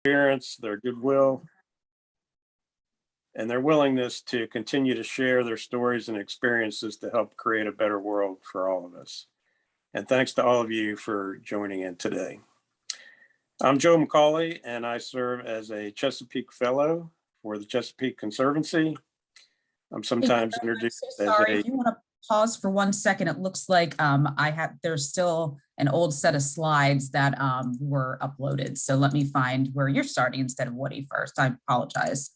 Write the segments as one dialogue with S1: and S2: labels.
S1: perseverance, their goodwill, and their willingness to continue to share their stories and experiences to help create a better world for all of us. And thanks to all of you for joining in today. I'm Joe McCauley, and I serve as a Chesapeake Fellow for the Chesapeake Conservancy. I'm sometimes introduced
S2: as sorry, if you want to pause for 1 second, it looks like there's still an old set of slides that were uploaded. So let me find where you're starting instead of Woody first. I apologize.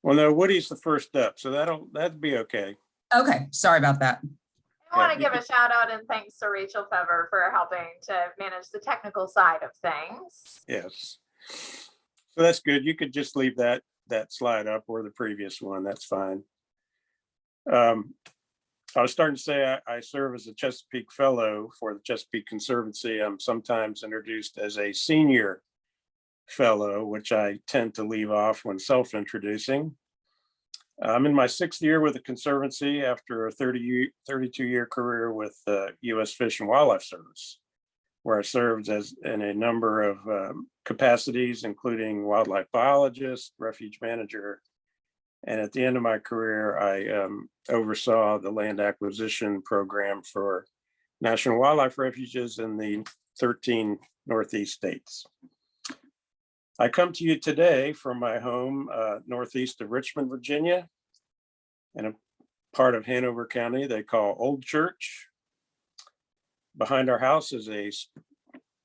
S1: Well, no, Woody's the first step, so that'd be okay.
S2: Okay, sorry about that.
S3: I want to give a shout out and thanks to Rachel Fever for helping to manage the technical side of things.
S1: Yes. So that's good. You could just leave that slide up or the previous one. That's fine. I was starting to say I serve as a Chesapeake Fellow for the Chesapeake Conservancy. I'm sometimes introduced as a Senior Fellow, which I tend to leave off when self-introducing. I'm in my 6th year with the Conservancy after a 32-year career with the U.S. Fish and Wildlife Service, where I served in a number of capacities, including wildlife biologist, refuge manager. And at the end of my career, I oversaw the land acquisition program for national wildlife refuges in the 13 Northeast states. I come to you today from my home northeast of Richmond, Virginia, in a part of Hanover County they call Old Church. Behind our house is a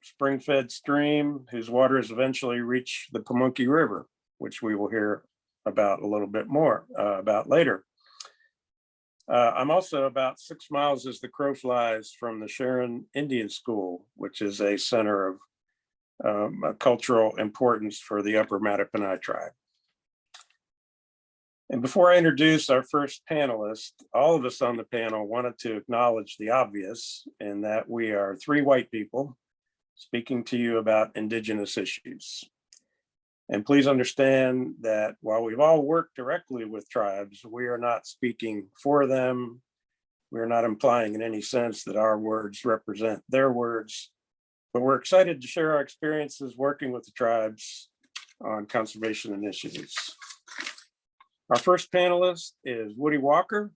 S1: spring-fed stream whose waters eventually reach the Pamunkey River, which we will hear about a little bit more about later. I'm also about 6 miles as the crow flies from the Sharon Indian School, which is a center of cultural importance for the Upper Mattaponi tribe. And before I introduce our first panelist, all of us on the panel wanted to acknowledge the obvious in that we are 3 white people speaking to you about indigenous issues. And please understand that while we've all worked directly with tribes, we are not speaking for them. We're not implying in any sense that our words represent their words, but we're excited to share our experiences working with the tribes on conservation initiatives. Our first panelist is Woody Walker.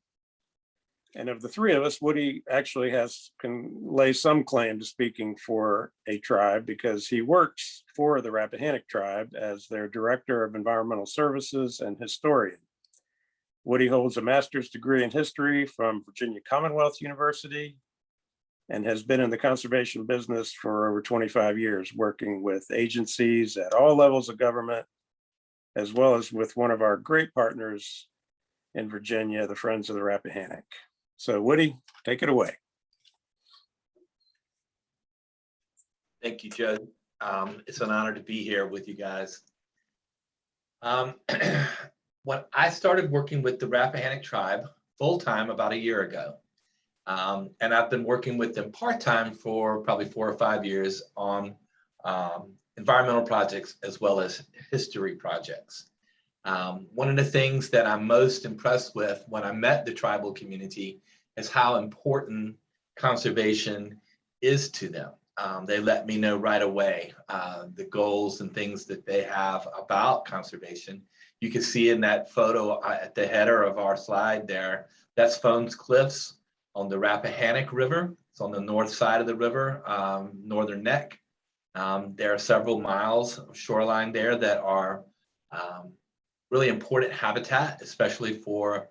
S1: And of the 3 of us, Woody actually can lay some claim to speaking for a tribe because he works for the Rappahannock tribe as their Director of Environmental Services and historian. Woody holds a master's degree in history from Virginia Commonwealth University and has been in the conservation business for over 25 years, working with agencies at all levels of government, as well as with one of our great partners in Virginia, the Friends of the Rappahannock. So Woody, take it away.
S4: Thank you, Joe. It's an honor to be here with you guys. When I started working with the Rappahannock tribe full-time about a year ago, and I've been working with them part-time for probably 4 or 5 years on environmental projects as well as history projects. One of the things that I'm most impressed with when I met the tribal community is how important conservation is to them. They let me know right away the goals and things that they have about conservation. You can see in that photo at the header of our slide there, that's Phones Cliffs on the Rappahannock River. It's on the north side of the river, northern neck. There are several miles of shoreline there that are really important habitat, especially for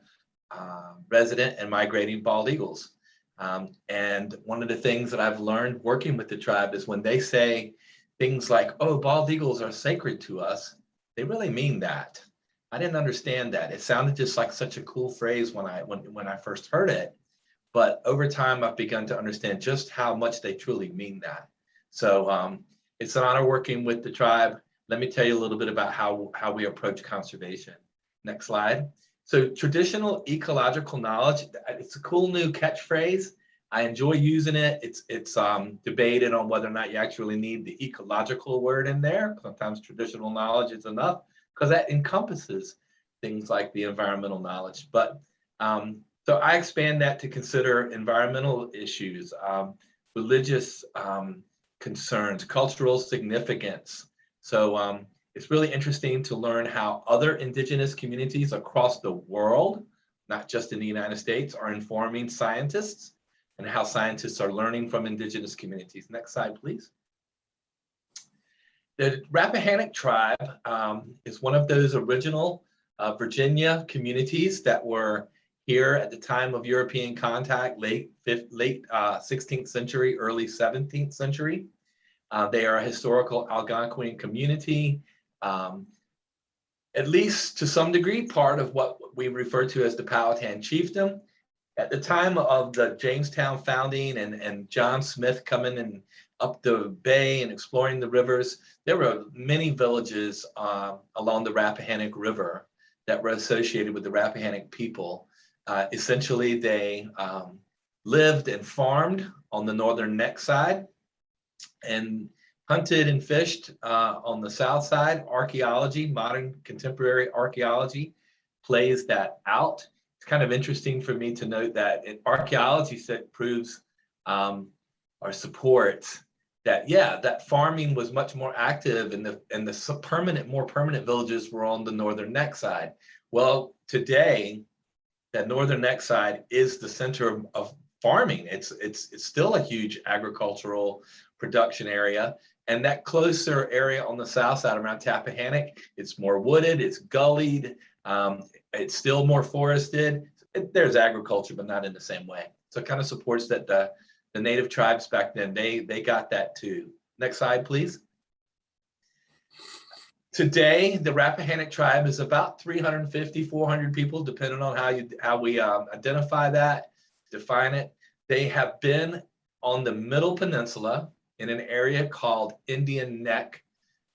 S4: resident and migrating bald eagles. And one of the things that I've learned working with the tribe is when they say things like, oh, bald eagles are sacred to us, they really mean that. I didn't understand that. It sounded just like such a cool phrase when I first heard it. But over time, I've begun to understand just how much they truly mean that. So it's an honor working with the tribe. Let me tell you a little bit about how we approach conservation. Next slide. So traditional ecological knowledge, it's a cool new catchphrase. I enjoy using it. It's debated on whether or not you actually need the ecological word in there. Sometimes traditional knowledge is enough because that encompasses things like the environmental knowledge. But so I expand that to consider environmental issues, religious concerns, cultural significance. So It's really interesting to learn how other indigenous communities across the world, not just in the United States, are informing scientists and how scientists are learning from indigenous communities. Next slide, please. The Rappahannock tribe is one of those original Virginia communities that were here at the time of European contact, late 16th century, early 17th century. They are a historical Algonquian community, at least to some degree, part of what we refer to as the Powhatan chiefdom. At the time of the Jamestown founding and John Smith coming and up the bay and exploring the rivers, there were many villages along the Rappahannock River that were associated with the Rappahannock people. Essentially, they lived and farmed on the northern neck side and hunted and fished on the south side. Archaeology, modern contemporary archaeology, plays that out. It's kind of interesting for me to note that archaeology proves or supports that, yeah, that farming was much more active, and the more permanent villages were on the northern neck side. Well, today, that northern neck side is the center of farming. It's still a huge agricultural production area. And that closer area on the south side around Tappahannock, it's more wooded, it's gullied, it's still more forested. There's agriculture, but not in the same way. So it kind of supports that the native tribes back then, they got that too. Next slide, please. Today, the Rappahannock tribe is about 350, 400 people, depending on how we identify that, define it. They have been on the Middle Peninsula in an area called Indian Neck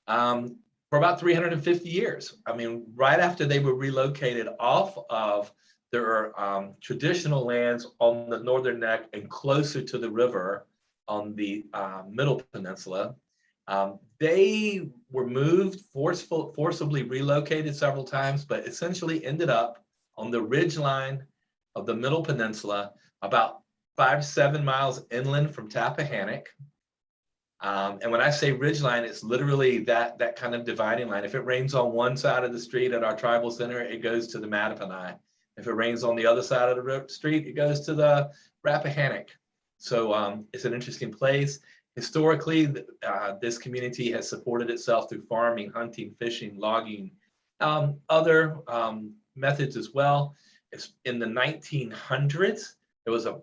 S4: for about 350 years. I mean, right after they were relocated off of their traditional lands on the northern neck and closer to the river on the Middle Peninsula, they were moved, forcibly relocated several times, but essentially ended up on the ridge line of the Middle Peninsula, about 5 to 7 miles inland from Tappahannock. And when I say ridge line, it's literally that kind of dividing line. If it rains on one side of the street at our tribal center, it goes to the Mattaponi. If it rains on the other side of the street, it goes to the Rappahannock. So it's an interesting place. Historically, this community has supported itself through farming, hunting, fishing, logging, other methods as well. In the 1900s, there was a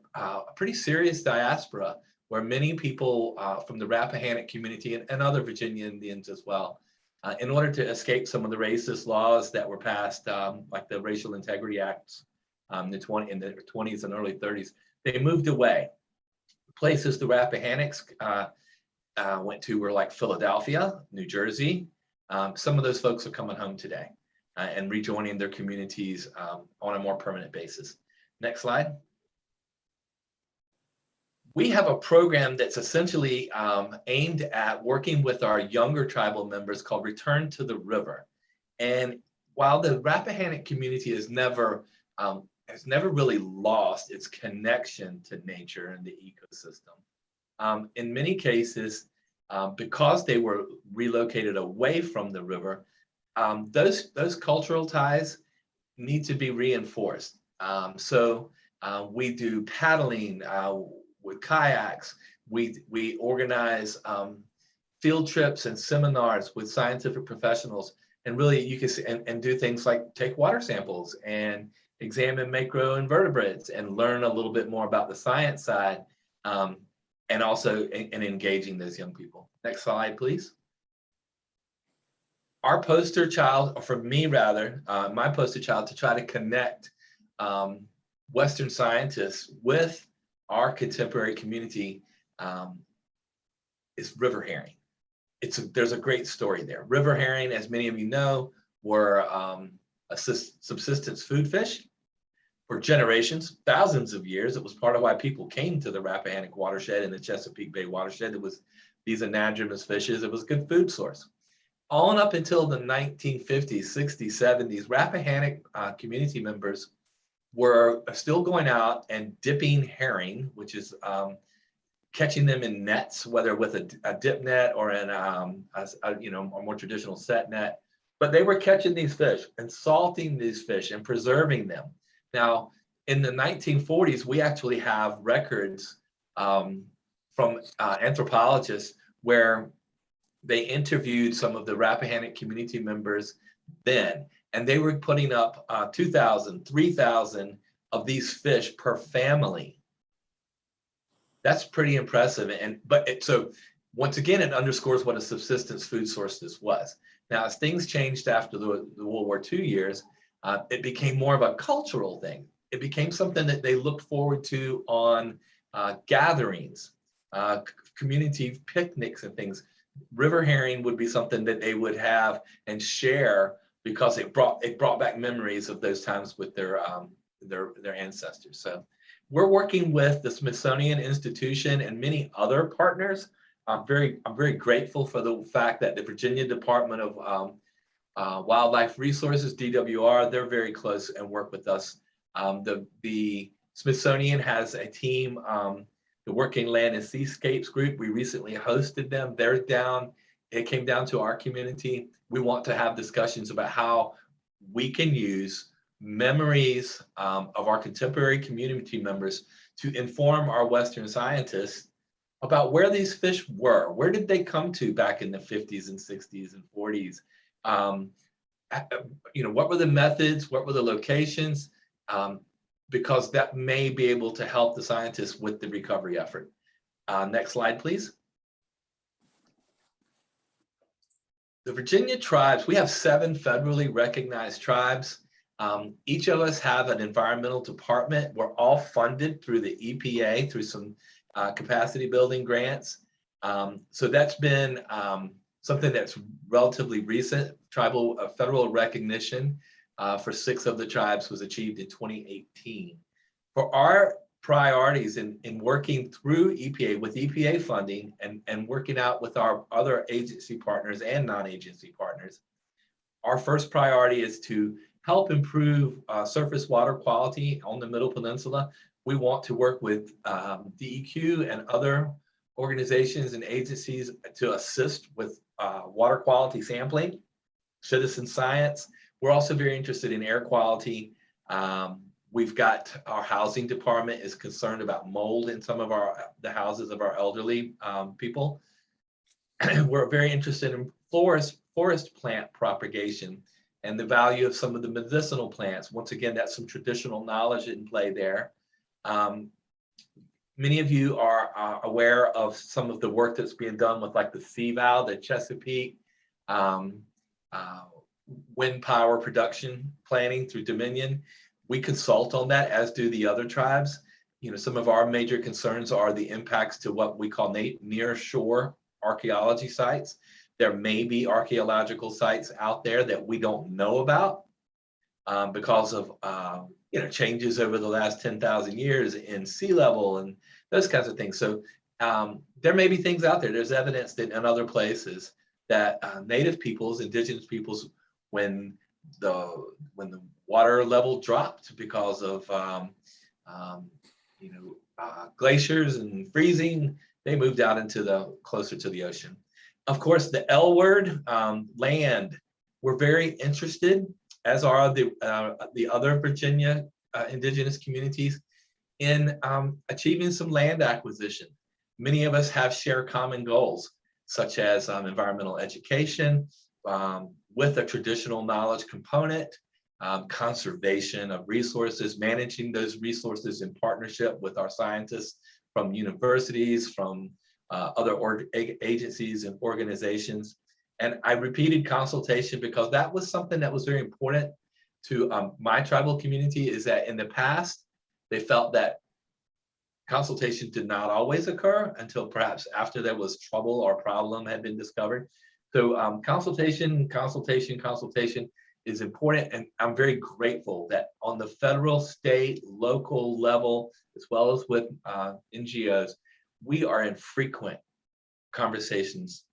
S4: pretty serious diaspora where many people from the Rappahannock community and other Virginia Indians as well, in order to escape some of the racist laws that were passed, like the Racial Integrity Acts in the 20s and early 30s, they moved away. Places the Rappahannocks went to were like Philadelphia, New Jersey. Some of those folks are coming home today and rejoining their communities on a more permanent basis. Next slide. We have a program that's essentially aimed at working with our younger tribal members called Return to the River. And while the Rappahannock community has never really lost its connection to nature and the ecosystem, in many cases, because they were relocated away from the river, those cultural ties need to be reinforced. So we do paddling with kayaks. We organize field trips and seminars with scientific professionals, and really you can see, and do things like take water samples and examine macroinvertebrates and learn a little bit more about the science side, and also in engaging those young people. Next slide, please. Our poster child, or for me rather, my poster child to try to connect Western scientists with our contemporary community is river herring. There's a great story there. River herring, as many of you know, were a subsistence food fish for generations, thousands of years. It was part of why people came to the Rappahannock watershed and the Chesapeake Bay watershed. It was these anadromous fishes. It was a good food source. On up until the 1950s, 60s, 70s, Rappahannock community members were still going out and dipping herring, which is catching them in nets, whether with a dip net or in a more traditional set net. But they were catching these fish and salting these fish and preserving them. Now, in the 1940s, we actually have records from anthropologists where they interviewed some of the Rappahannock community members then, and they were putting up 2,000, 3,000 of these fish per family. That's pretty impressive. So once again, it underscores what a subsistence food source this was. Now, as things changed after the World War II years, it became more of a cultural thing. It became something that they looked forward to on gatherings, community picnics and things. River herring would be something that they would have and share because it brought back memories of those times with their ancestors. So we're working with the Smithsonian Institution and many other partners. I'm very grateful for the fact that the Virginia Department of Wildlife Resources, DWR, they're very close and work with us. The Smithsonian has a team, the Working Land and Seascapes group. We recently hosted them. They're down. It came down to our community. We want to have discussions about how we can use memories of our contemporary community members to inform our Western scientists about where these fish were. Where did they come to back in the 50s and 60s and 40s? What were the methods? What were the locations? Because that may be able to help the scientists with the recovery effort. Next slide, please. The Virginia tribes, we have 7 federally recognized tribes. Each of us have an environmental department. We're all funded through the EPA, through some capacity building grants. So that's been something that's relatively recent. Federal recognition for 6 of the tribes was achieved in 2018. For our priorities in working through EPA with EPA funding and working out with our other agency partners and non-agency partners, our first priority is to help improve surface water quality on the Middle Peninsula. We want to work with DEQ and other organizations and agencies to assist with water quality sampling, citizen science. We're also very interested in air quality. We've got our housing department is concerned about mold in some of the houses of our elderly people. We're very interested in forest plant propagation and the value of some of the medicinal plants. Once again, that's some traditional knowledge in play there. Many of you are aware of some of the work that's being done with like the CVAL, the Chesapeake wind power production planning through Dominion. We consult on that, as do the other tribes. Some of our major concerns are the impacts to what we call near shore archaeology sites. There may be archaeological sites out there that we don't know about because of changes over the last 10,000 years in sea level and those kinds of things. So there may be things out there. There's evidence that in other places that native peoples, indigenous peoples, when the water level dropped because of glaciers and freezing, they moved out into closer to the ocean. Of course, the L word, land. We're very interested, as are the other Virginia indigenous communities, in achieving some land acquisition. Many of us have shared common goals, such as environmental education with a traditional knowledge component, conservation of resources, managing those resources in partnership with our scientists from universities, from other agencies and organizations. And I repeated consultation because that was something that was very important to my tribal community, is that in the past, they felt that consultation did not always occur until perhaps after there was trouble or problem had been discovered. So consultation is important. And I'm very grateful that on the federal, state, local level, as well as with NGOs, we are in frequent conversations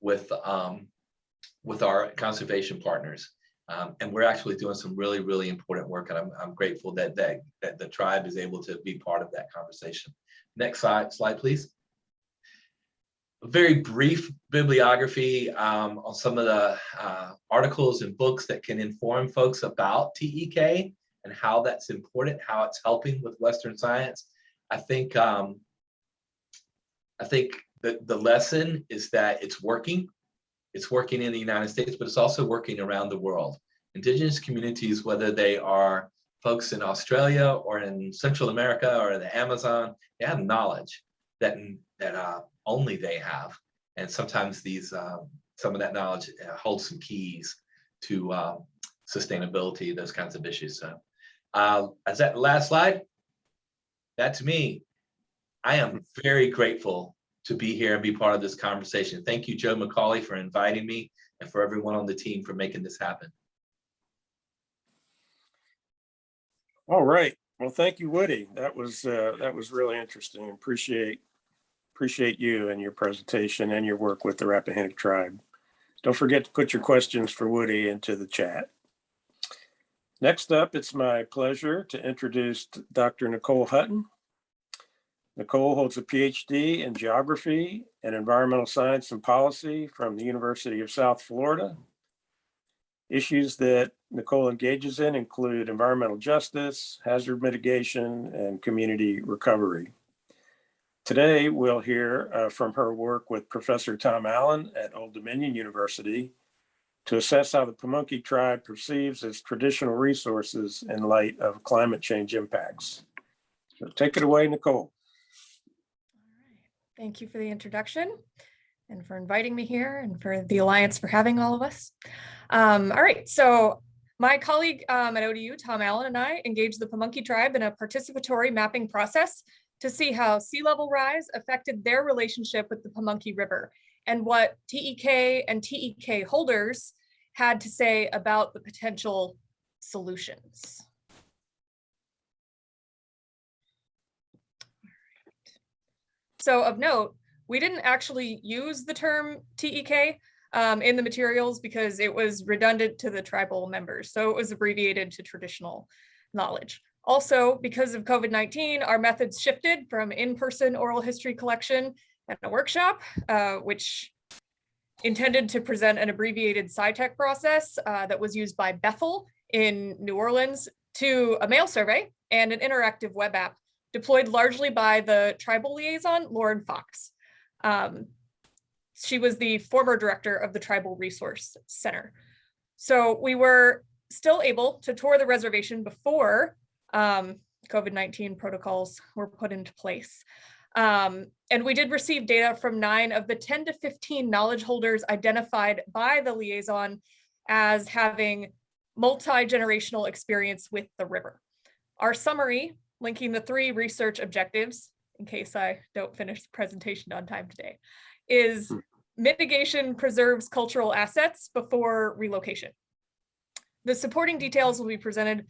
S4: with our conservation partners. And we're actually doing some really, really important work. And I'm grateful that the tribe is able to be part of that conversation. Next slide, please. very brief bibliography on some of the articles and books that can inform folks about TEK and how that's important, how it's helping with Western science. I think that the lesson is that it's working. It's working in the United States, but it's also working around the world. Indigenous communities, whether they are folks in Australia or in Central America or the Amazon, they have knowledge that only they have. And sometimes some of that knowledge holds some keys to sustainability, those kinds of issues. So is that the last slide? That's me. I am very grateful to be here and be part of this conversation. Thank you, Joe McCauley, for inviting me, and for everyone on the team for making this happen.
S1: All right. Well, thank you, Woody. That was really interesting. Appreciate you and your presentation and your work with the Rappahannock tribe. Don't forget to put your questions for Woody into the chat. Next up, it's my pleasure to introduce Dr. Nicole Hutton. Nicole holds a PhD in geography and environmental science and policy from the University of South Florida. Issues that Nicole engages in include environmental justice, hazard mitigation, and community recovery. Today, we'll hear from her work with Professor Tom Allen at Old Dominion University to assess how the Pamunkey tribe perceives its traditional resources in light of climate change impacts. So take it away, Nicole.
S5: Thank you for the introduction and for inviting me here and for the Alliance for having all of us. All right, so my colleague at ODU, Tom Allen, and I engaged the Pamunkey tribe in a participatory mapping process to see how sea level rise affected their relationship with the Pamunkey River and what TEK and TEK holders had to say about the potential solutions. So of note, we didn't actually use the term TEK in the materials because it was redundant to the tribal members. So it was abbreviated to traditional knowledge. Also, because of COVID-19, our methods shifted from in-person oral history collection and a workshop, which intended to present an abbreviated SciTech process that was used by Bethel in New Orleans, to a mail survey and an interactive web app deployed largely by the tribal liaison, Lauren Fox. She was the former director of the Tribal Resource Center. So we were still able to tour the reservation before COVID-19 protocols were put into place. And we did receive data from 9 of the 10 to 15 knowledge holders identified by the liaison as having multi-generational experience with the river. Our summary, linking the 3 research objectives, in case I don't finish the presentation on time today, is mitigation preserves cultural assets before relocation. The supporting details will be presented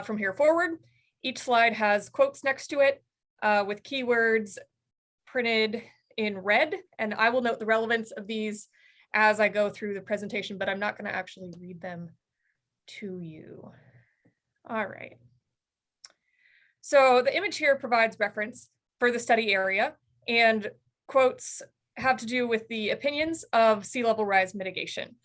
S5: from here forward. Each slide has quotes next to it with keywords printed in red, and I will note the relevance of these as I go through the presentation, but I'm not going to actually read them to you. All right. So the image here provides reference for the study area, and quotes have to do with the opinions of sea level rise mitigation.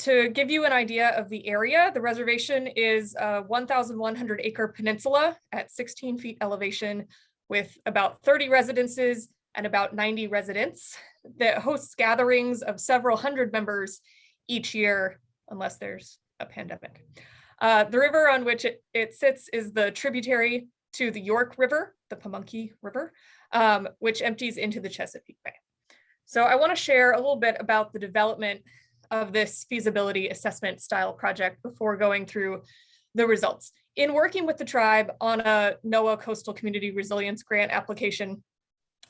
S5: To give you an idea of the area, the reservation is a 1,100 acre peninsula at 16 feet elevation with about 30 residences and about 90 residents that hosts gatherings of several hundred members each year, unless there's a pandemic. The river on which it sits is the tributary to the York River, the Pamunkey River, which empties into the Chesapeake Bay. So I want to share a little bit about the development of this feasibility assessment style project before going through the results. In working with the tribe on a NOAA Coastal Community Resilience Grant application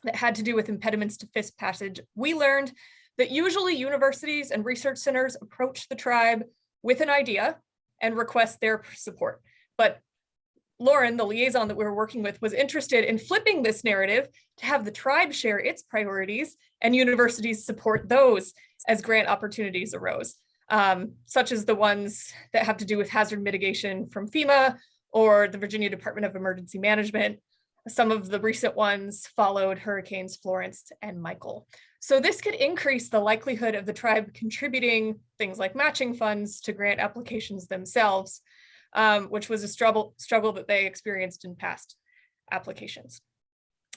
S5: that had to do with impediments to fish passage, we learned that usually universities and research centers approach the tribe with an idea and request their support. But Lauren, the liaison that we were working with, was interested in flipping this narrative to have the tribe share its priorities and universities support those as grant opportunities arose, such as the ones that have to do with hazard mitigation from FEMA or the Virginia Department of Emergency Management, Some of the recent ones followed Hurricanes Florence and Michael. So this could increase the likelihood of the tribe contributing things like matching funds to grant applications themselves, which was a struggle that they experienced in past applications.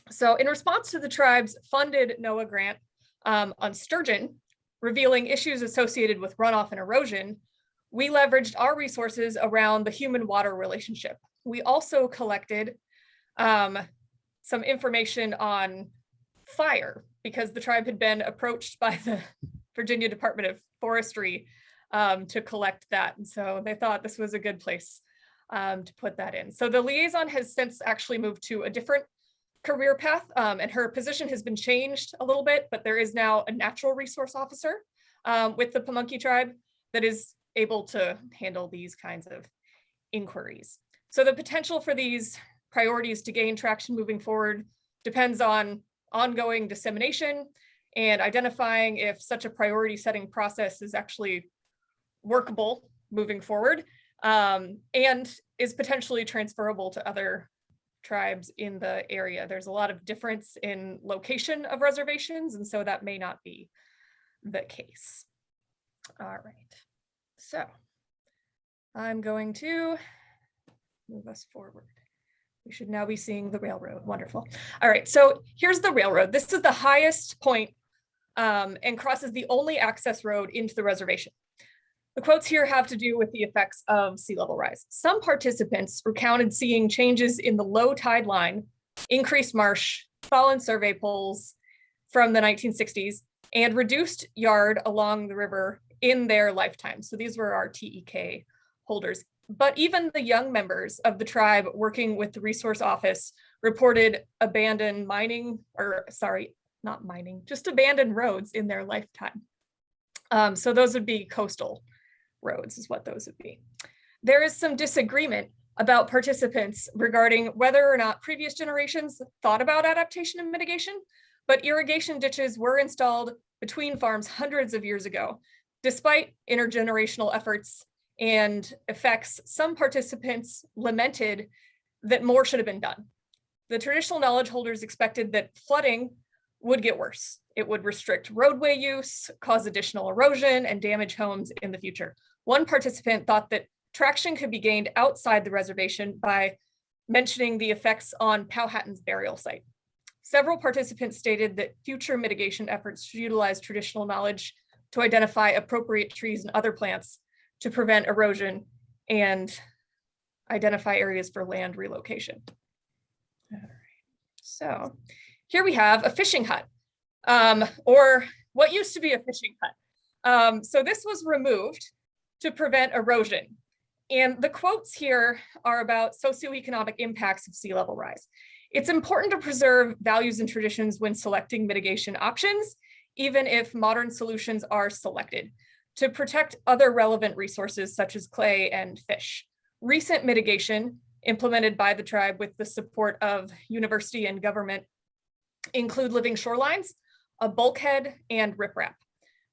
S5: So in response to the tribe's funded NOAA grant on sturgeon, revealing issues associated with runoff and erosion, we leveraged our resources around the human-water relationship. We also collected some information on fire because the tribe had been approached by the Virginia Department of Forestry to collect that. And so they thought this was a good place to put that in. So the liaison has since actually moved to a different career path, and her position has been changed a little bit, but there is now a natural resource officer with the Pamunkey tribe that is able to handle these kinds of inquiries. So the potential for these priorities to gain traction moving forward depends on ongoing dissemination and identifying if such a priority setting process is actually workable moving forward and is potentially transferable to other tribes in the area. There's a lot of difference in location of reservations, and so that may not be the case. All right, so I'm going to move us forward. We should now be seeing the railroad. Wonderful. All right, so here's the railroad. This is the highest point and crosses the only access road into the reservation. The quotes here have to do with the effects of sea level rise. Some participants recounted seeing changes in the low tide line, increased marsh, fallen survey poles from the 1960s, and reduced yard along the river in their lifetime. So these were our TEK holders. But even the young members of the tribe working with the resource office reported abandoned abandoned roads in their lifetime. So those would be coastal roads is what those would be. There is some disagreement about participants regarding whether or not previous generations thought about adaptation and mitigation, but irrigation ditches were installed between farms hundreds of years ago. Despite intergenerational efforts and effects, some participants lamented that more should have been done. The traditional knowledge holders expected that flooding would get worse. It would restrict roadway use, cause additional erosion, and damage homes in the future. One participant thought that traction could be gained outside the reservation by mentioning the effects on Powhatan's burial site. Several participants stated that future mitigation efforts should utilize traditional knowledge to identify appropriate trees and other plants to prevent erosion and identify areas for land relocation. All right. So here we have a fishing hut, or what used to be a fishing hut. So this was removed to prevent erosion. And the quotes here are about socioeconomic impacts of sea level rise. It's important to preserve values and traditions when selecting mitigation options, even if modern solutions are selected, to protect other relevant resources such as clay and fish. Recent mitigation implemented by the tribe with the support of university and government include living shorelines, a bulkhead, and riprap.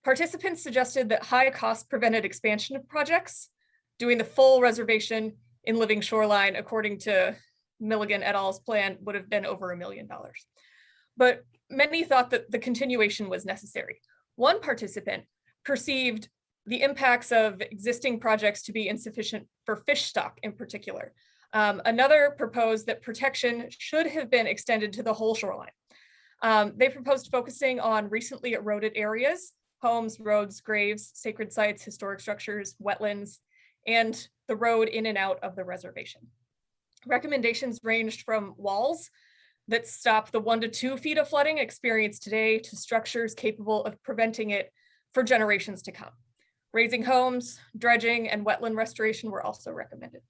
S5: Participants suggested that high cost prevented expansion of projects. Doing the full reservation in living shoreline, according to Milligan et al.'s plan, would have been over $1 million. But many thought that the continuation was necessary. One participant perceived the impacts of existing projects to be insufficient for fish stock in particular. Another proposed that protection should have been extended to the whole shoreline. They proposed focusing on recently eroded areas, homes, roads, graves, sacred sites, historic structures, wetlands, and the road in and out of the reservation. Recommendations ranged from walls that stop the 1 to 2 feet of flooding experienced today to structures capable of preventing it for generations to come. Raising homes, dredging, and wetland restoration were also recommended.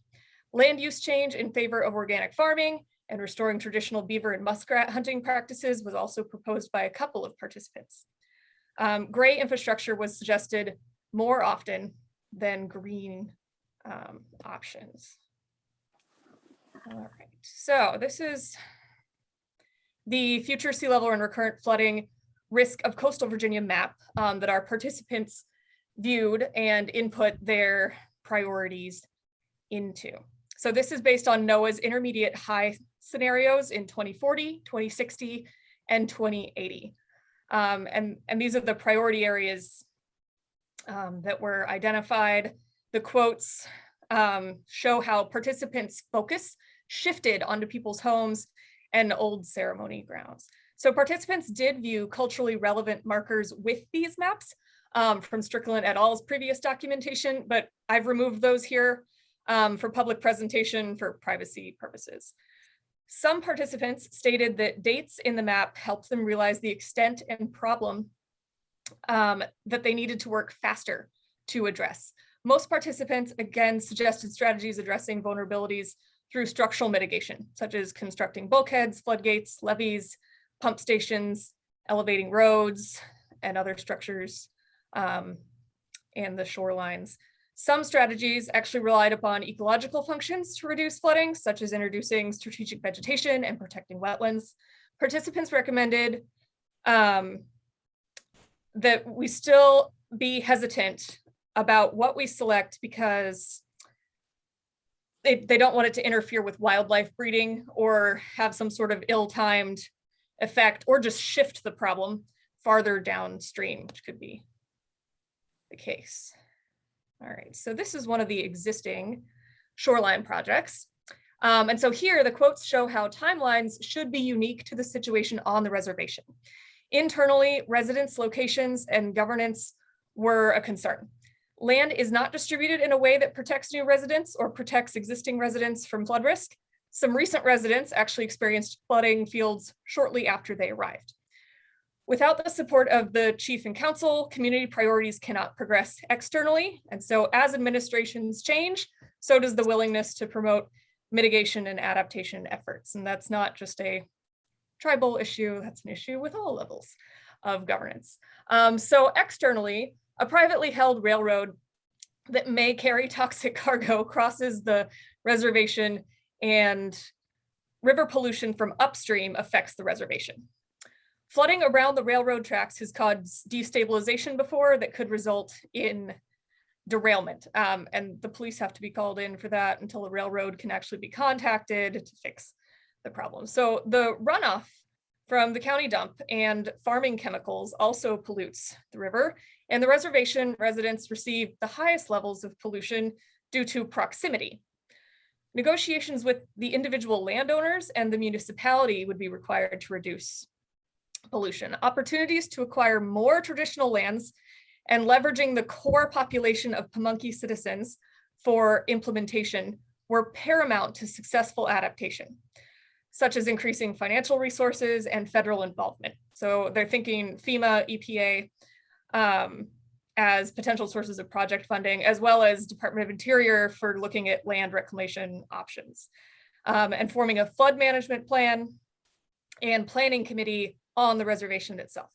S5: Land use change in favor of organic farming and restoring traditional beaver and muskrat hunting practices was also proposed by a couple of participants. Gray infrastructure was suggested more often than green options. All right, so this is the future sea level and recurrent flooding risk of coastal Virginia map that our participants viewed and input their priorities into. So this is based on NOAA's intermediate high scenarios in 2040, 2060, and 2080. And these are the priority areas that were identified. The quotes show how participants' focus shifted onto people's homes and old ceremony grounds. So participants did view culturally relevant markers with these maps from Strickland et al.'s previous documentation, but I've removed those here for public presentation for privacy purposes. Some participants stated that dates in the map helped them realize the extent and problem that they needed to work faster to address. Most participants, again, suggested strategies addressing vulnerabilities through structural mitigation, such as constructing bulkheads, floodgates, levees, pump stations, elevating roads, and other structures, and the shorelines. Some strategies actually relied upon ecological functions to reduce flooding, such as introducing strategic vegetation and protecting wetlands. Participants recommended that we still be hesitant about what we select because they don't want it to interfere with wildlife breeding or have some sort of ill-timed effect or just shift the problem farther downstream, which could be the case. All right, so this is one of the existing shoreline projects. And so here the quotes show how timelines should be unique to the situation on the reservation. Internally, residents' locations and governance were a concern. Land is not distributed in a way that protects new residents or protects existing residents from flood risk. Some recent residents actually experienced flooding fields shortly after they arrived. Without the support of the chief and council, community priorities cannot progress externally. And so as administrations change, so does the willingness to promote mitigation and adaptation efforts. And that's not just a tribal issue, that's an issue with all levels of governance. So externally, a privately held railroad that may carry toxic cargo crosses the reservation, and river pollution from upstream affects the reservation. Flooding around the railroad tracks has caused destabilization before that could result in derailment. And the police have to be called in for that until the railroad can actually be contacted to fix the problem. So the runoff from the county dump and farming chemicals also pollutes the river, and the reservation residents receive the highest levels of pollution due to proximity. Negotiations with the individual landowners and the municipality would be required to reduce pollution. Opportunities to acquire more traditional lands and leveraging the core population of Pamunkey citizens for implementation were paramount to successful adaptation, such as increasing financial resources and federal involvement. So they're thinking FEMA, EPA as potential sources of project funding, as well as Department of Interior for looking at land reclamation options, and forming a flood management plan and planning committee on the reservation itself.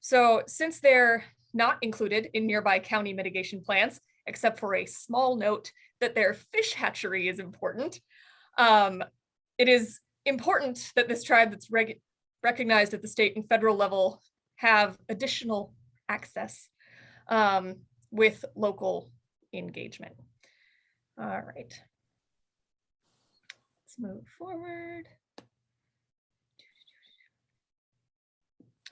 S5: So since they're not included in nearby county mitigation plans, except for a small note that their fish hatchery is important, it is important that this tribe that's recognized at the state and federal level have additional access with local engagement. All right, let's move forward.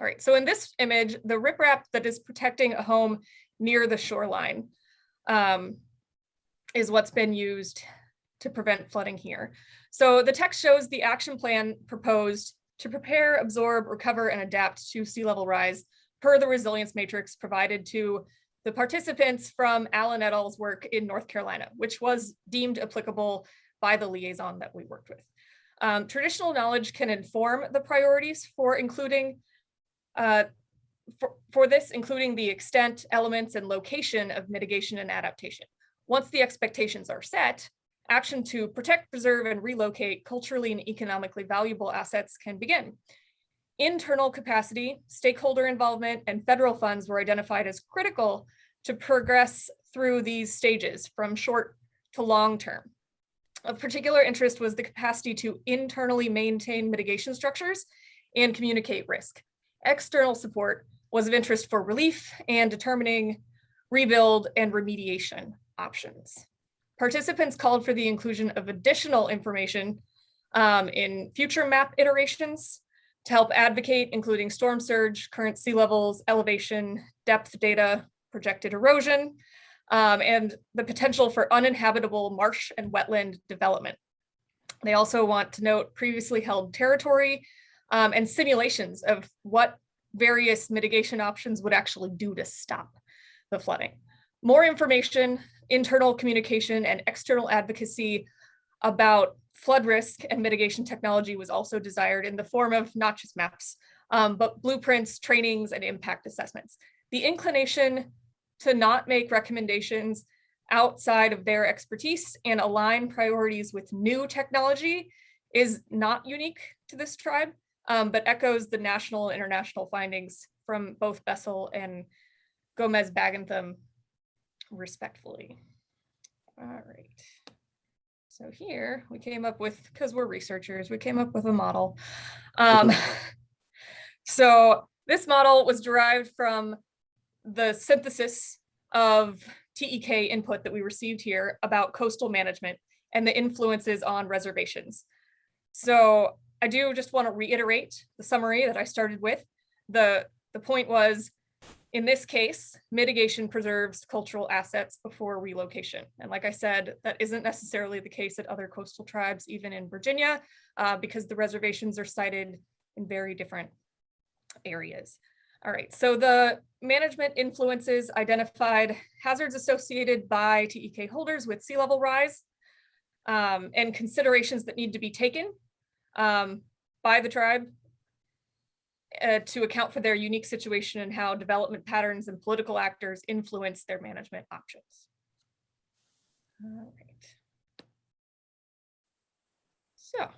S5: All right, so in this image, the riprap that is protecting a home near the shoreline is what's been used to prevent flooding here. So the text shows the action plan proposed to prepare, absorb, recover, and adapt to sea level rise per the resilience matrix provided to the participants from Allen et al.'s work in North Carolina, which was deemed applicable by the liaison that we worked with. Traditional knowledge can inform the priorities for including for this, including the extent, elements, and location of mitigation and adaptation. Once the expectations are set, action to protect, preserve, and relocate culturally and economically valuable assets can begin. Internal capacity, stakeholder involvement, and federal funds were identified as critical to progress through these stages from short to long term. Of particular interest was the capacity to internally maintain mitigation structures and communicate risk. External support was of interest for relief and determining rebuild and remediation options. Participants called for the inclusion of additional information in future map iterations to help advocate, including storm surge, current sea levels, elevation, depth data, projected erosion, and the potential for uninhabitable marsh and wetland development. They also want to note previously held territory and simulations of what various mitigation options would actually do to stop the flooding. More information, internal communication, and external advocacy about flood risk and mitigation technology was also desired in the form of not just maps, but blueprints, trainings, and impact assessments. The inclination to not make recommendations outside of their expertise and align priorities with new technology is not unique to this tribe, but echoes the national and international findings from both Bessel and Gomez-Bagentham, respectfully. All right. So here we came up with, because we're researchers, we came up with a model. So this model was derived from the synthesis of TEK input that we received here about coastal management and the influences on reservations. So I do just want to reiterate the summary that I started with. The point was, in this case, mitigation preserves cultural assets before relocation. And like I said, that isn't necessarily the case at other coastal tribes, even in Virginia, because the reservations are sited in very different areas. All right, so the management influences identified hazards associated by TEK holders with sea level rise, and considerations that need to be taken by the tribe to account for their unique situation and how development patterns and political actors influence their management options. All right. So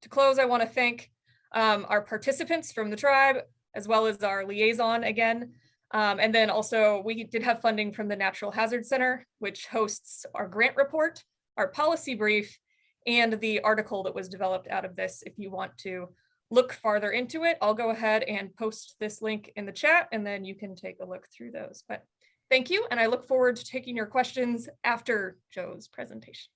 S5: to close, I want to thank our participants from the tribe, as well as our liaison again. And then also we did have funding from the Natural Hazard Center, which hosts our grant report, our policy brief, and the article that was developed out of this. If you want to look farther into it, I'll go ahead and post this link in the chat, and then you can take a look through those. But thank you, and I look forward to taking your questions after Joe's presentation.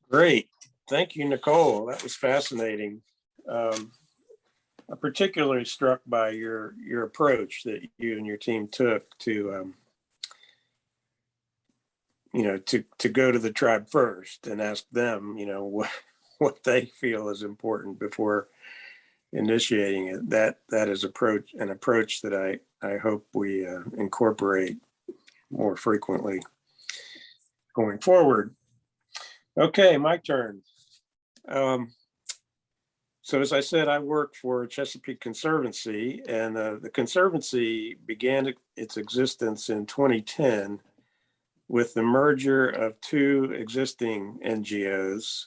S1: Great. Thank you, Nicole. That was fascinating. I'm particularly struck by your approach that you and your team took to to go to the tribe first and ask them, what they feel is important before initiating it. That is an approach that I hope we incorporate more frequently going forward. Okay, my turn. So as I said, I work for Chesapeake Conservancy, and the Conservancy began its existence in 2010 with the merger of two existing NGOs,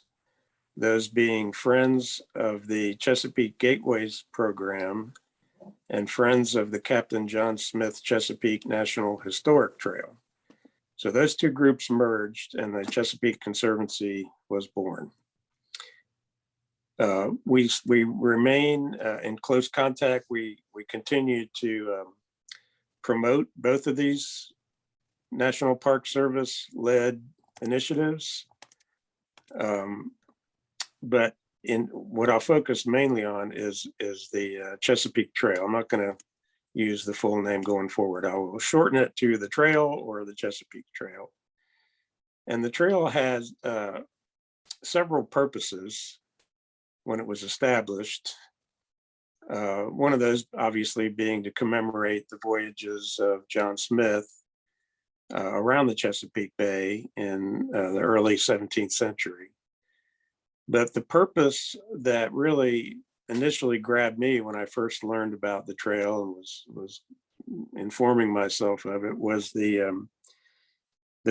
S1: those being Friends of the Chesapeake Gateways Program and Friends of the Captain John Smith Chesapeake National Historic Trail. So those two groups merged and the Chesapeake Conservancy was born. We remain in close contact. We continue to promote both of these National Park Service led initiatives. But in what I'll focus mainly on is the Chesapeake Trail. I'm not going to use the full name going forward. I will shorten it to the trail or the Chesapeake Trail. And the trail has several purposes when it was established. One of those obviously being to commemorate the voyages of John Smith around the Chesapeake Bay in the early 17th century. But the purpose that really initially grabbed me when I first learned about the trail and was informing myself of it was the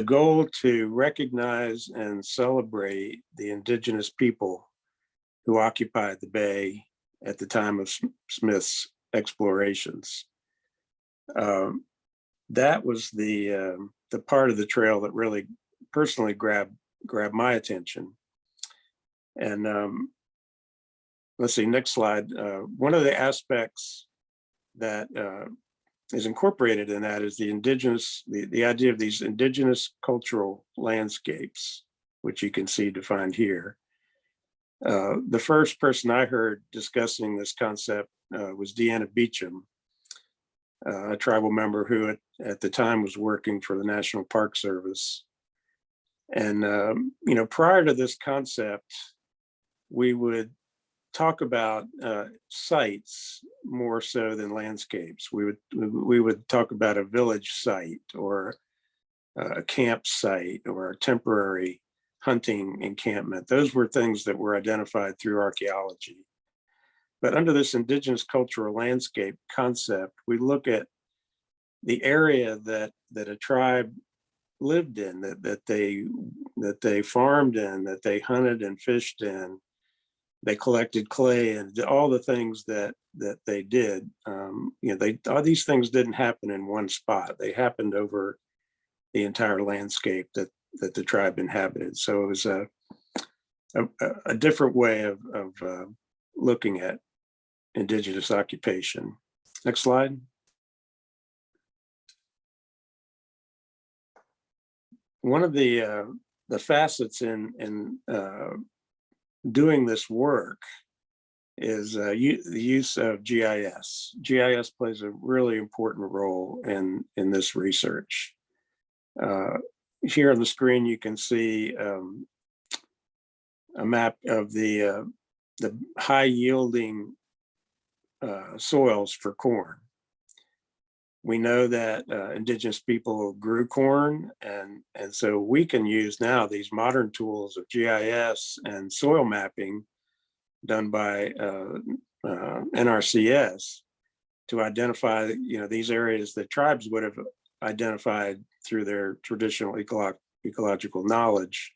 S1: goal to recognize and celebrate the indigenous people who occupied the bay at the time of Smith's explorations. That was the part of the trail that really personally grabbed my attention. And let's see, next slide. One of the aspects that is incorporated in that is the idea of these indigenous cultural landscapes. which you can see defined here. The first person I heard discussing this concept was Deanna Beecham, a tribal member who at the time was working for the National Park Service. And, prior to this concept, we would talk about sites more so than landscapes. We would talk about a village site or a campsite or a temporary hunting encampment. Those were things that were identified through archaeology. But under this indigenous cultural landscape concept, we look at the area that a tribe lived in, that they farmed in, that they hunted and fished in. They collected clay and all the things that they did. All these things didn't happen in one spot. They happened over the entire landscape that the tribe inhabited. So it was a different way of looking at indigenous occupation. Next slide. One of the facets in doing this work is the use of GIS. GIS plays a really important role in this research. Here on the screen, you can see a map of the high yielding soils for corn. We know that indigenous people grew corn, and so we can use now these modern tools of GIS and soil mapping done by NRCS to identify these areas that tribes would have identified through their traditional ecological knowledge.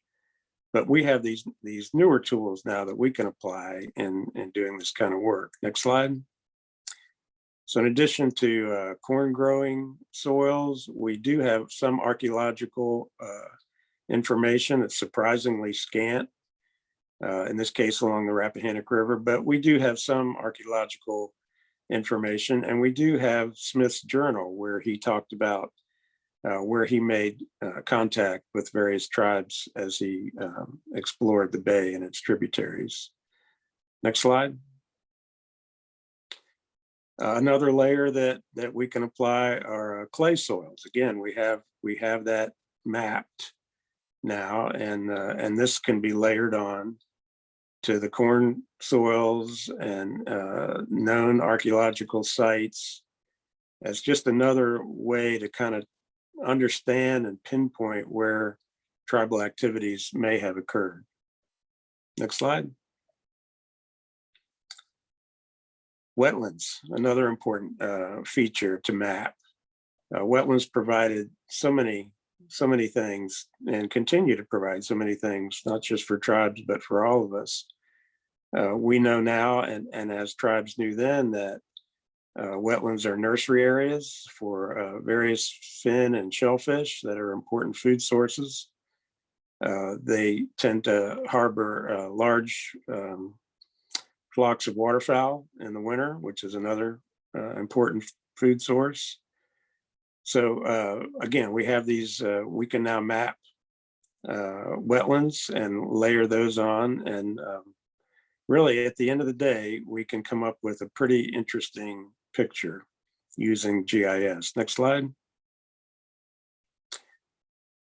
S1: But we have these newer tools now that we can apply in doing this kind of work. Next slide. So in addition to corn growing soils, we do have some archaeological information that's surprisingly scant, in this case along the Rappahannock River, but we do have some archaeological information, and we do have Smith's journal where he talked about where he made contact with various tribes as he explored the bay and its tributaries. Next slide. Another layer that we can apply are clay soils. Again, we have that mapped now, and this can be layered on to the corn soils and known archaeological sites as just another way to kind of understand and pinpoint where tribal activities may have occurred. Next slide. Wetlands, another important feature to map. Wetlands provided so many things and continue to provide so many things, not just for tribes, but for all of us. We know now, and as tribes knew then, that wetlands are nursery areas for various fin and shellfish that are important food sources. They tend to harbor large flocks of waterfowl in the winter, which is another important food source. So again, we have these, we can now map wetlands and layer those on. And really at the end of the day, we can come up with a pretty interesting picture using GIS. Next slide.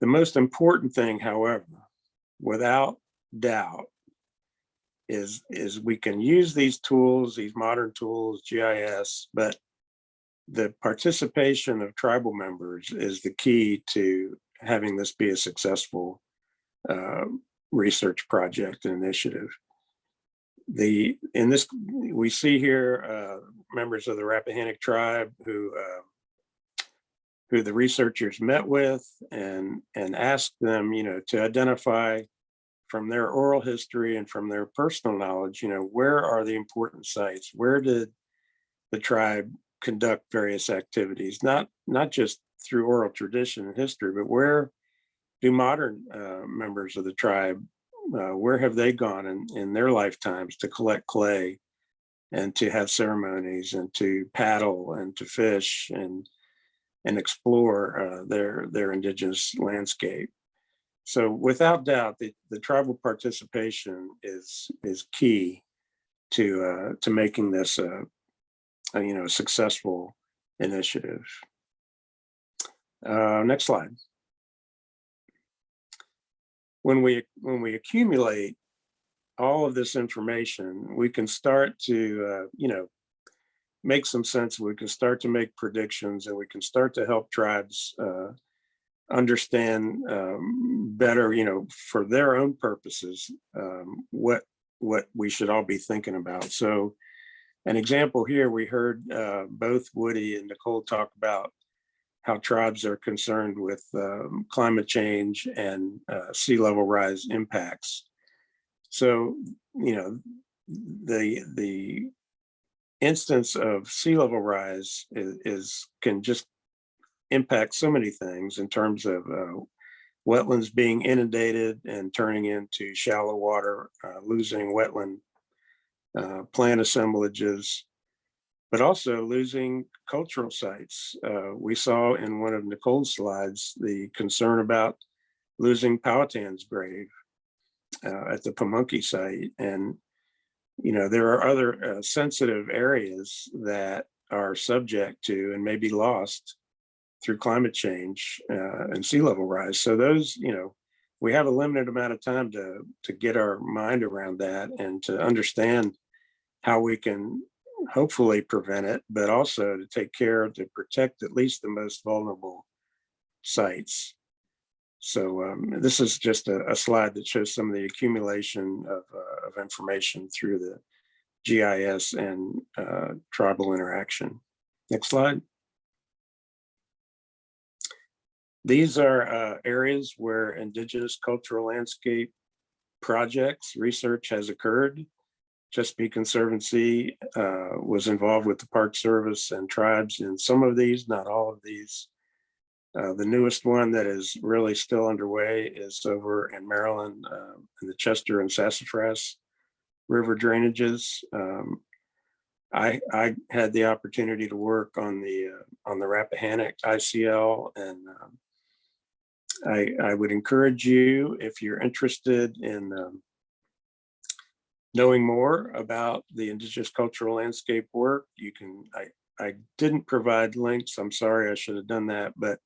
S1: The most important thing, however, without doubt, is we can use these tools, these modern tools, GIS, but the participation of tribal members is the key to having this be a successful research project and initiative. In this, we see here members of the Rappahannock tribe who the researchers met with and asked them, to identify from their oral history and from their personal knowledge, where are the important sites? Where did the tribe conduct various activities? Not just through oral tradition and history, but where do modern members of the tribe, where have they gone in their lifetimes to collect clay and to have ceremonies and to paddle and to fish and explore their indigenous landscape? So without doubt, the tribal participation is key to making this a successful initiative. Next slide. When we accumulate all of this information, we can start to make some sense. We can start to make predictions, and we can start to help tribes understand better, for their own purposes, what we should all be thinking about. So an example here, we heard both Woody and Nicole talk about how tribes are concerned with climate change and sea level rise impacts. So, the instance of sea level rise can just impact so many things in terms of wetlands being inundated and turning into shallow water, losing wetland plant assemblages, but also losing cultural sites. We saw in one of Nicole's slides the concern about losing Powhatan's grave at the Pamunkey site. And, there are other sensitive areas that are subject to and may be lost through climate change and sea level rise. So those, we have a limited amount of time to get our mind around that and to understand how we can hopefully prevent it, but also to take care to protect at least the most vulnerable sites. So this is just a slide that shows some of the accumulation of information through the GIS and tribal interaction. Next slide. These are areas where indigenous cultural landscape projects research has occurred. Chesapeake Conservancy was involved with the Park Service and tribes in some of these, not all of these. The newest one that is really still underway is over in Maryland, in the Chester and Sassafras River drainages. I had the opportunity to work on the Rappahannock ICL, and I would encourage you, if you're interested in knowing more about the indigenous cultural landscape work, you can. I didn't provide links. I'm sorry, I should have done that, but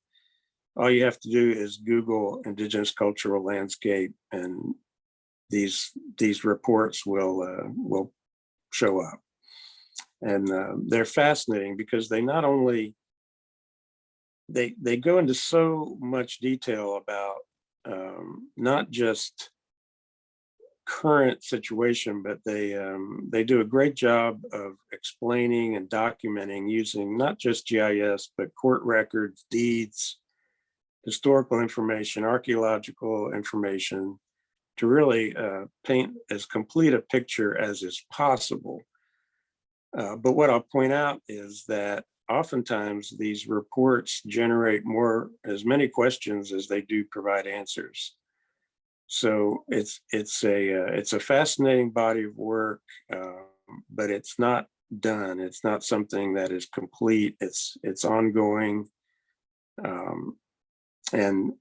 S1: all you have to do is Google indigenous cultural landscape, and these reports will show up. And they're fascinating because they not only they go into so much detail about not just current situation, but they do a great job of explaining and documenting using not just GIS, but court records, deeds, historical information, archaeological information, to really paint as complete a picture as is possible. But what I'll point out is that oftentimes these reports generate as many questions as they do provide answers. So it's a fascinating body of work, but it's not done. It's not something that is complete. It's ongoing, and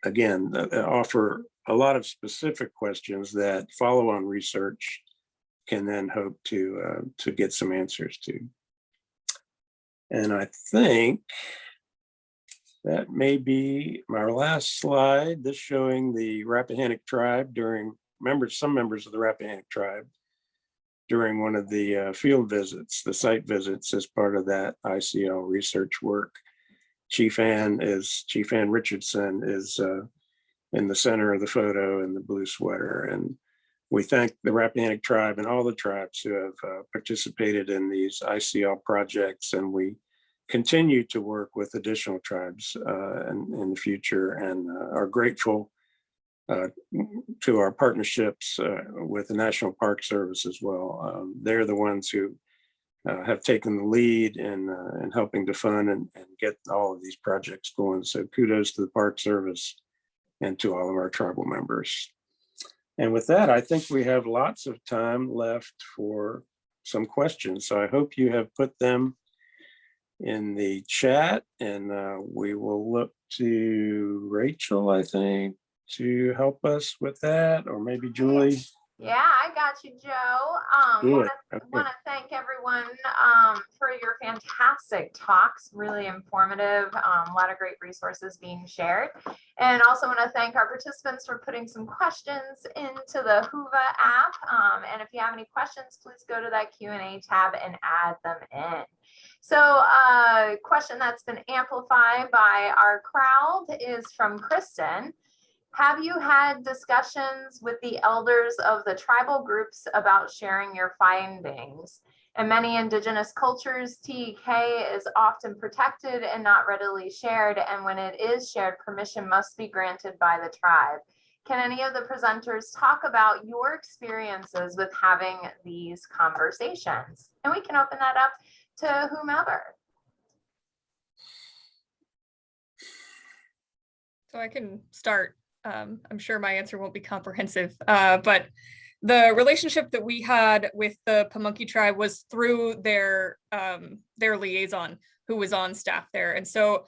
S1: again, offer a lot of specific questions that follow-on research can then hope to get some answers to. And I think that may be my last slide, this showing the Rappahannock tribe some members of the Rappahannock tribe during one of the field visits, the site visits as part of that ICL research work. Chief Ann Richardson is in the center of the photo in the blue sweater. And we thank the Rappahannock tribe and all the tribes who have participated in these ICL projects, and we continue to work with additional tribes in the future, and are grateful to our partnerships with the National Park Service as well. They're the ones who have taken the lead in helping to fund and get all of these projects going. So kudos to the Park Service and to all of our tribal members. And with that, I think we have lots of time left for some questions. So I hope you have put them in the chat, and we will look to Rachel, I think, to help us with that, or maybe Julie.
S3: Yeah, I got you, Joe.
S1: Good.
S3: Want to thank everyone for your fantastic talks, really informative, a lot of great resources being shared. And also want to thank our participants for putting some questions into the Whova app. And if you have any questions, please go to that Q&A tab and add them in. So a question that's been amplified by our crowd is from Kristen. Have you had discussions with the elders of the tribal groups about sharing your findings? In many indigenous cultures, TEK is often protected and not readily shared, and when it is shared, permission must be granted by the tribe. Can any of the presenters talk about your experiences with having these conversations? And we can open that up to whomever.
S5: So I can start. I'm sure my answer won't be comprehensive, but the relationship that we had with the Pamunkey tribe was through their liaison who was on staff there. And so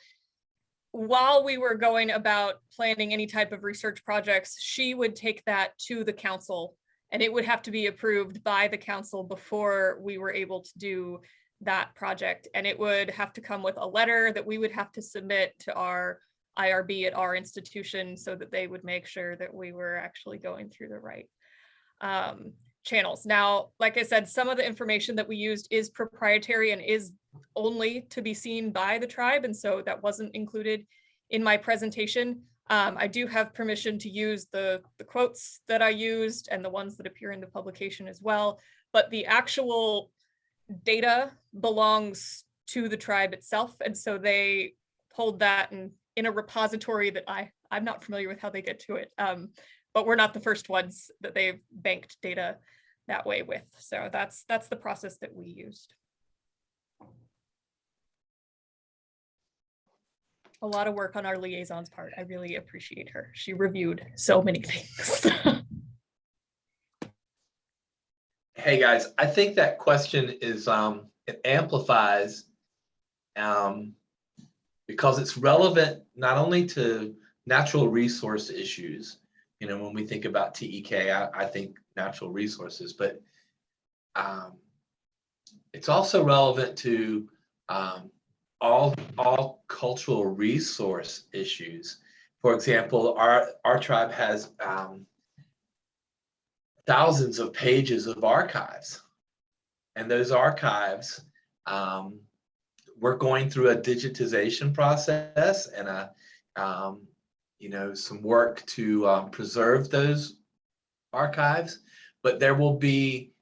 S5: while we were going about planning any type of research projects, she would take that to the council, and it would have to be approved by the council before we were able to do that project. And it would have to come with a letter that we would have to submit to our IRB at our institution so that they would make sure that we were actually going through the right channels. Now, like I said, some of the information that we used is proprietary and is only to be seen by the tribe. And so that wasn't included in my presentation. I do have permission to use the quotes that I used and the ones that appear in the publication as well. But the actual data belongs to the tribe itself. And so they hold that in a repository that I'm not familiar with how they get to it, but we're not the first ones that they've banked data that way with. So that's the process that we used. A lot of work on our liaison's part. I really appreciate her. She reviewed so many things.
S4: Hey guys, I think that question is it amplifies because it's relevant not only to natural resource issues. You know, when we think about TEK, I think natural resources, but it's also relevant to all cultural resource issues. For example, our tribe has thousands of pages of archives, and those archives, we're going through a digitization process and some work to preserve those archives, but there will be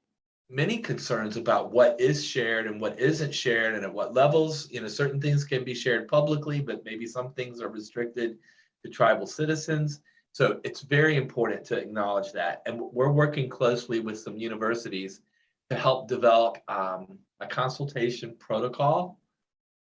S4: many concerns about what is shared and what isn't shared and at what levels. Certain things can be shared publicly, but maybe some things are restricted to tribal citizens. So it's very important to acknowledge that. And we're working closely with some universities to help develop a consultation protocol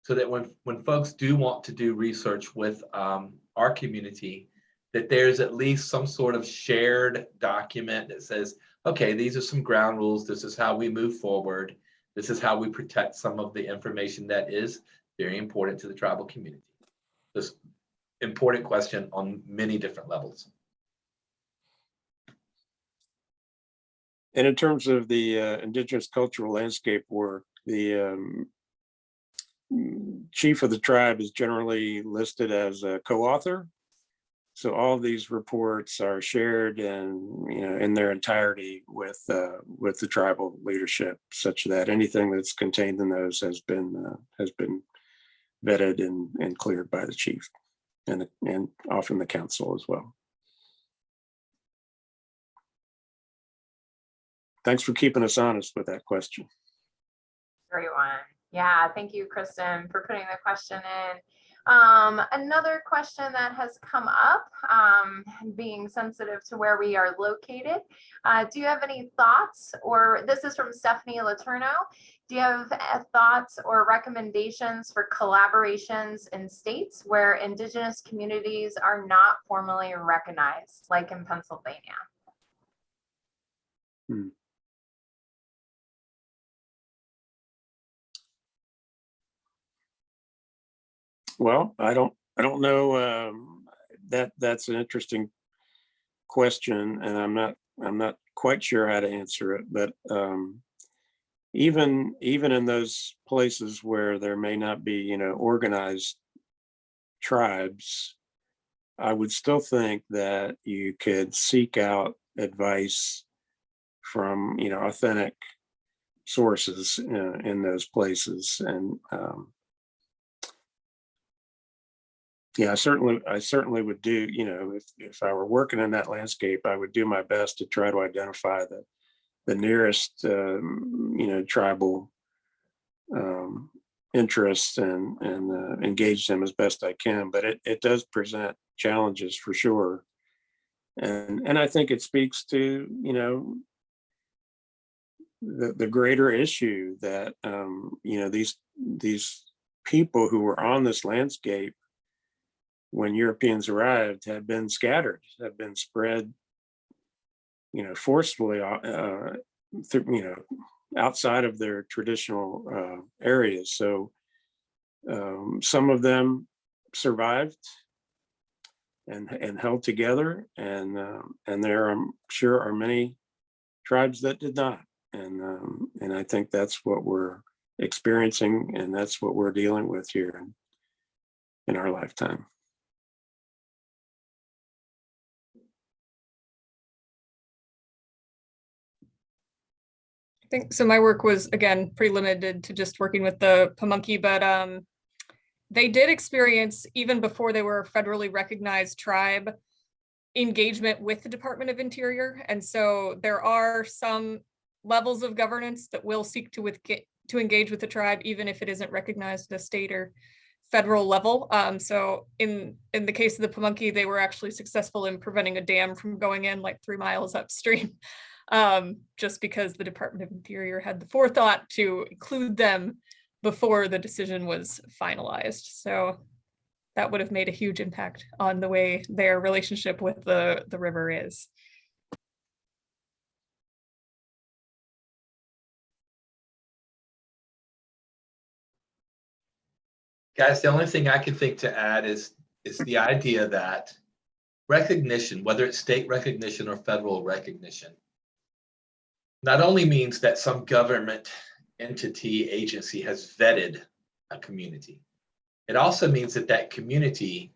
S4: so that when folks do want to do research with our community, that there's at least some sort of shared document that says, okay, these are some ground rules. This is how we move forward. This is how we protect some of the information that is very important to the tribal community. This important question on many different levels.
S1: And in terms of the indigenous cultural landscape work, the chief of the tribe is generally listed as a co-author. So all of these reports are shared and in their entirety with the tribal leadership, such that anything that's contained in those has been vetted and cleared by the chief and often the council as well. Thanks for keeping us honest with that question.
S3: Great one. Yeah, thank you, Kristen, for putting the question in. Another question that has come up, being sensitive to where we are located. Do you have any thoughts, or this is from Stephanie Letourneau. Do you have thoughts or recommendations for collaborations in states where indigenous communities are not formally recognized, like in Pennsylvania?
S1: Well, I don't know that's an interesting question, and I'm not quite sure how to answer it, but even in those places where there may not be, you know, organized tribes, I would still think that you could seek out advice from, you know, authentic sources in those places. And yeah, I certainly would do, you know, if I were working in that landscape, I would do my best to try to identify the nearest, you know, tribal interests and engage them as best I can. But it does present challenges for sure. And I think it speaks to, you know, the greater issue that, you know, these people who were on this landscape when Europeans arrived had been scattered, have been spread, you know, forcefully, you know, outside of their traditional areas. So some of them survived and held together, and there, I'm sure, are many tribes that did not. And I think that's what we're experiencing, and that's what we're dealing with here in our lifetime.
S5: I think so. My work was, again, pretty limited to just working with the Pamunkey, but they did experience, even before they were a federally recognized tribe, engagement with the Department of Interior. And so there are some levels of governance that will seek to engage with the tribe, even if it isn't recognized at a state or federal level. So in the case of the Pamunkey, they were actually successful in preventing a dam from going in like 3 miles upstream, just because the Department of Interior had the forethought to include them before the decision was finalized. So that would have made a huge impact on the way their relationship with the river is.
S4: Guys, the only thing I can think to add is the idea that recognition, whether it's state recognition or federal recognition, not only means that some government entity, agency has vetted a community, it also means that that community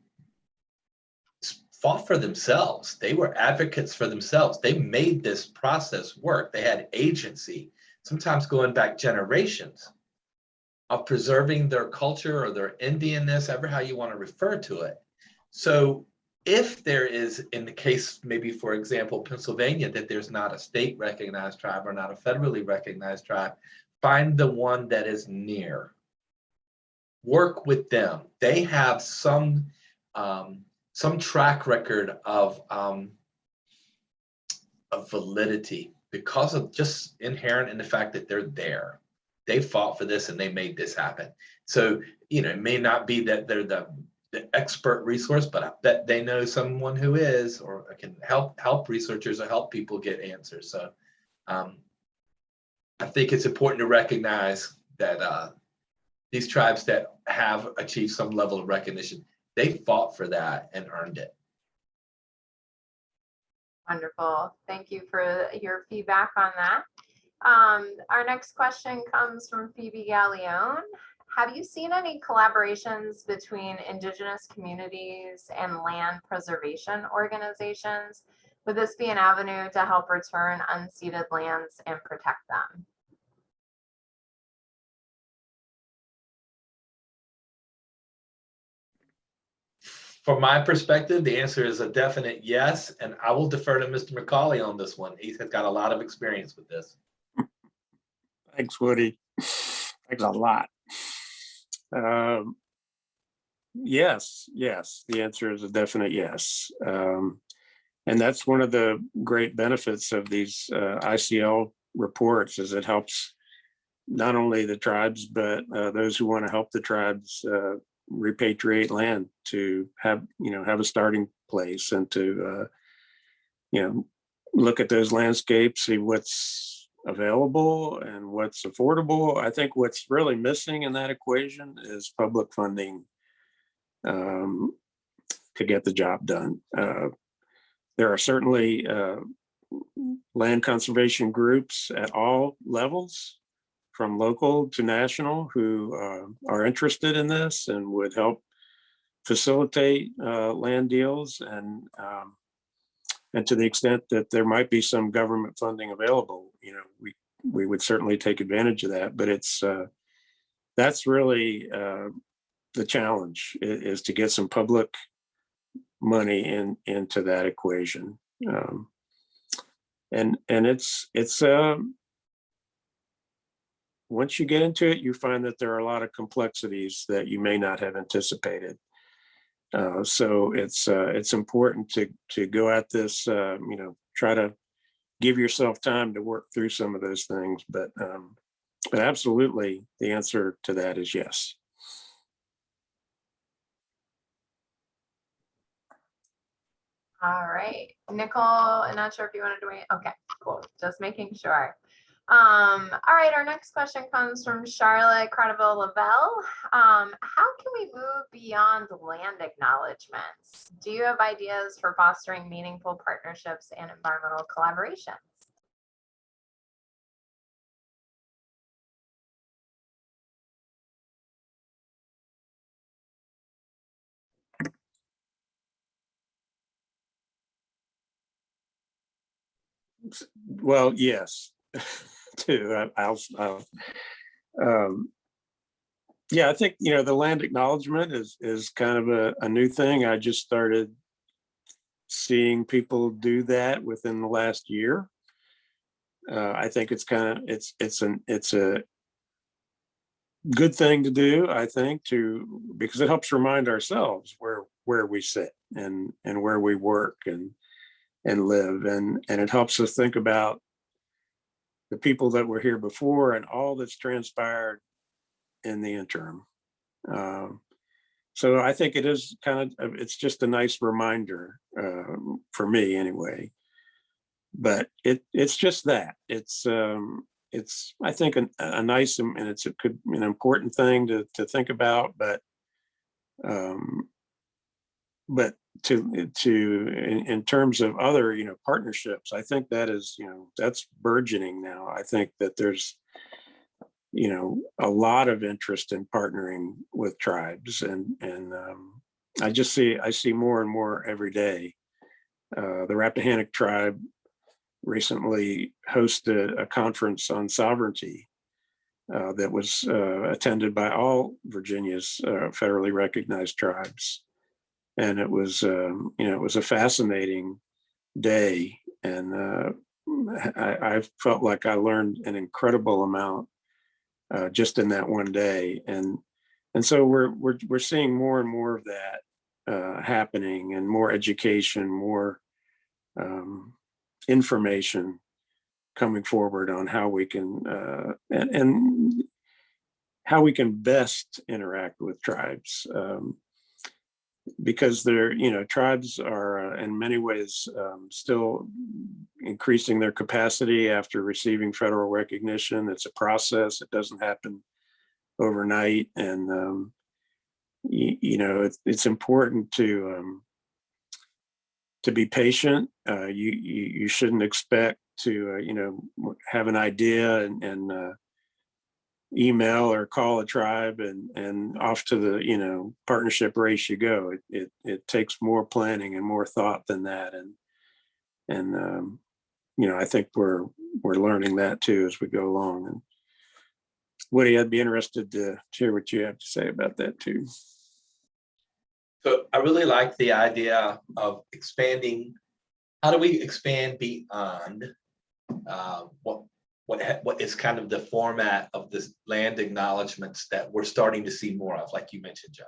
S4: fought for themselves. They were advocates for themselves. They made this process work. They had agency, sometimes going back generations, of preserving their culture or their Indianness, ever how you want to refer to it. So if there is, in the case, maybe for example, Pennsylvania, that there's not a state recognized tribe or not a federally recognized tribe, find the one that is near. Work with them. They have some track record of validity because of just inherent in the fact that they're there. They fought for this and they made this happen. So, you know, it may not be that they're the expert resource, but I bet they know someone who is, or can help researchers or help people get answers. So I think it's important to recognize that these tribes that have achieved some level of recognition, they fought for that and earned it.
S3: Wonderful. Thank you for your feedback on that. Our next question comes from Phoebe Gallione. Have you seen any collaborations between indigenous communities and land preservation organizations? Would this be an avenue to help return unceded lands and protect them?
S4: From my perspective, the answer is a definite yes, and I will defer to Mr. McCauley on this one. He has got a lot of experience with this.
S1: Thanks, Woody. Thanks a lot. Yes, the answer is a definite yes. And that's one of the great benefits of these ICL reports, is it helps not only the tribes, but those who want to help the tribes repatriate land to have a starting place, and to look at those landscapes, see what's available and what's affordable. I think what's really missing in that equation is public funding get the job done. There are certainly land conservation groups at all levels, from local to national, who are interested in this and would help facilitate land deals, and to the extent that there might be some government funding available, we would certainly take advantage of that. But that's really the challenge, is to get some public money into that equation. And it's once you get into it, you find that there are a lot of complexities that you may not have anticipated. So it's important to go at this, try to give yourself time to work through some of those things. But absolutely, the answer to that is yes.
S3: All right, Nicole, I'm not sure if you wanted to wait. Okay, cool. Just making sure. All right, our next question comes from Charlotte Cradaville Lavelle. How can we move beyond land acknowledgements? Do you have ideas for fostering meaningful partnerships and environmental collaborations?
S1: Well, yes, too. Yeah, I think, the land acknowledgement is kind of a new thing. I just started seeing people do that within the last year. I think it's a good thing to do, I think, because it helps remind ourselves where we sit and where we work and live, and it helps us think about the people that were here before and all that's transpired in the interim. So I think it is it's just a nice reminder, for me anyway. But it's just that it's I think a nice, and it's an important thing to think about, but in terms of other partnerships, I think that is that's burgeoning now. I think that there's a lot of interest in partnering with tribes, and I see more and more every day. The Rappahannock tribe recently hosted a conference on sovereignty that was attended by all Virginia's federally recognized tribes. And it was a fascinating day, and I felt like I learned an incredible amount just in that one day, and so we're seeing more and more of that happening, and more education, more information coming forward on how we can and how we can best interact with tribes. Because tribes are in many ways still increasing their capacity after receiving federal recognition. It's a process. It doesn't happen overnight. And, it's important to be patient. You shouldn't expect to, have an idea and email or call a tribe and off to the partnership race you go. It takes more planning and more thought than that, and I think we're learning that too as we go along. And Woody, I'd be interested to hear what you have to say about that too.
S4: So I really like the idea of expanding. How do we expand beyond what is kind of the format of this land acknowledgements that we're starting to see more of, like you mentioned, Joe?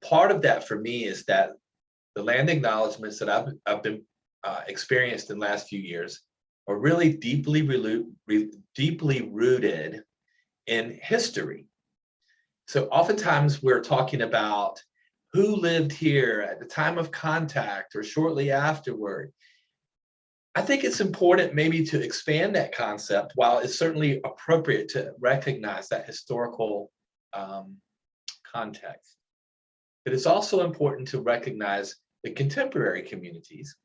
S4: Part of that for me is that the land acknowledgements that I've been experienced in the last few years are really deeply rooted in history. So oftentimes we're talking about who lived here at the time of contact or shortly afterward. I think it's important maybe to expand that concept, while it's certainly appropriate to recognize that historical context. but it's also important to recognize the contemporary communities.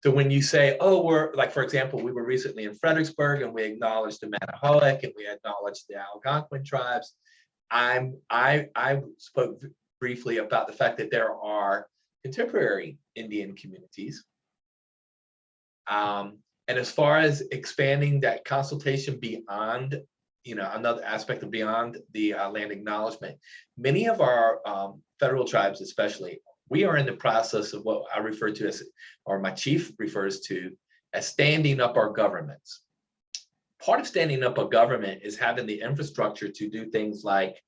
S4: So when you say, oh, we're like, for example, we were recently in Fredericksburg and we acknowledged the Manahoac and we acknowledged the Algonquin tribes. I spoke briefly about the fact that there are contemporary Indian communities. And as far as expanding that consultation beyond, another aspect of beyond the land acknowledgement, many of our federal tribes, especially, we are in the process of what I refer to as, or my chief refers to as, standing up our governments. Part of standing up a government is having the infrastructure to do things like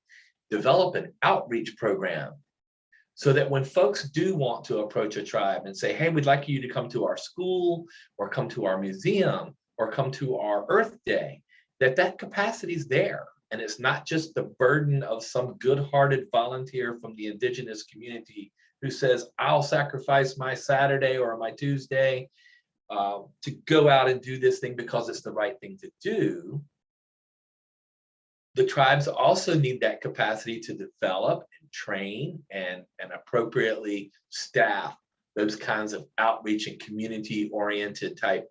S4: develop an outreach program, so that when folks do want to approach a tribe and say, hey, we'd like you to come to our school or come to our museum or come to our Earth Day, that capacity is there. And it's not just the burden of some good-hearted volunteer from the indigenous community who says, I'll sacrifice my Saturday or my Tuesday to go out and do this thing because it's the right thing to do. The tribes also need that capacity to develop and train and appropriately staff those kinds of outreach and community-oriented type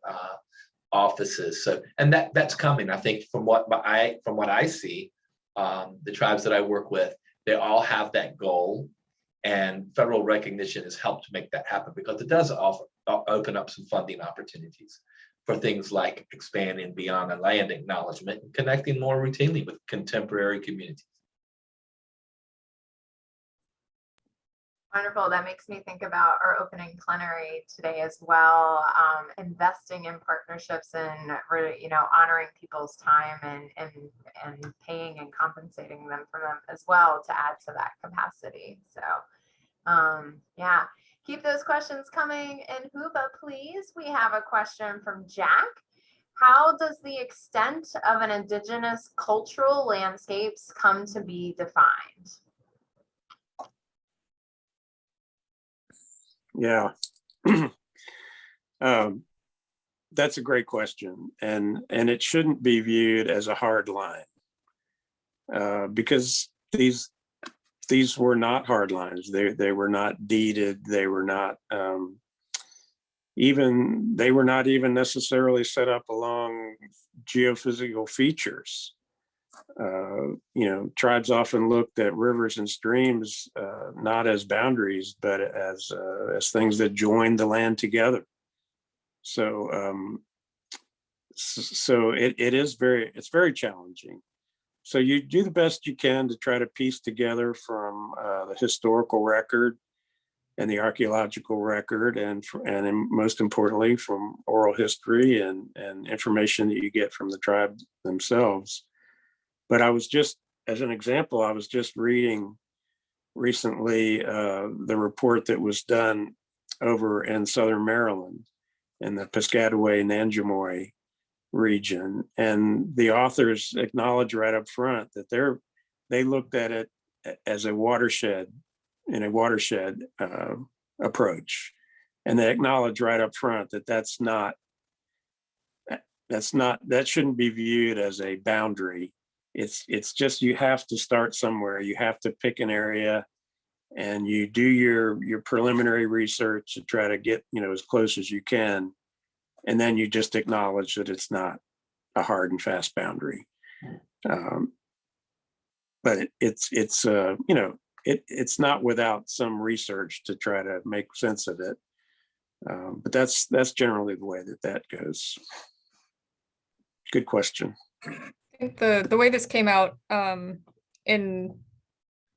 S4: offices. So, and that's coming. I think from what I see, the tribes that I work with, they all have that goal, and federal recognition has helped make that happen because it does open up some funding opportunities for things like expanding beyond a land acknowledgement and connecting more routinely with contemporary communities.
S3: Wonderful. That makes me think about our opening plenary today as well. Investing in partnerships and honoring people's time and paying and compensating them for them as well to add to that capacity. So yeah, keep those questions coming. And Huba, please, we have a question from Jack. How does the extent of an indigenous cultural landscapes come to be defined?
S1: Yeah, that's a great question, and it shouldn't be viewed as a hard line because these were not hard lines. They were not deeded. They were not even necessarily set up along geophysical features. Tribes often looked at rivers and streams not as boundaries, but as things that joined the land together. So, it's very challenging. So you do the best you can to try to piece together from the historical record and the archaeological record, and most importantly, from oral history and information that you get from the tribe themselves. But as an example, I was just reading recently the report that was done over in Southern Maryland in the Piscataway-Nanjemoy region. And the authors acknowledge right up front that they looked at it as a watershed approach. And they acknowledge right up front that shouldn't be viewed as a boundary. It's just, you have to start somewhere. You have to pick an area and you do your preliminary research to try to get, as close as you can. And then you just acknowledge that it's not a hard and fast boundary. But it's not without some research to try to make sense of it. But that's generally the way that goes. Good question.
S5: I think the way this came out in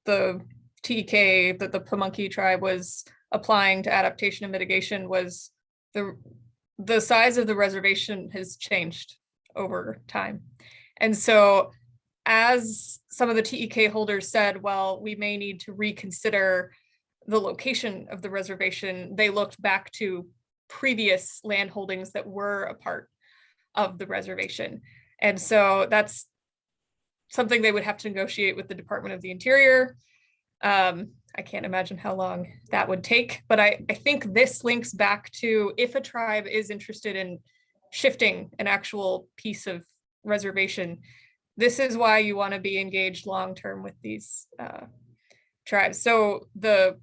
S5: the TEK that the Pamunkey tribe was applying to adaptation and mitigation was the size of the reservation has changed over time. And so as some of the TEK holders said, well, we may need to reconsider the location of the reservation, they looked back to previous land holdings that were a part of the reservation. And so that's something they would have to negotiate with the Department of the Interior. I can't imagine how long that would take, but I think this links back to if a tribe is interested in shifting an actual piece of reservation, this is why you want to be engaged long-term with these tribes. So the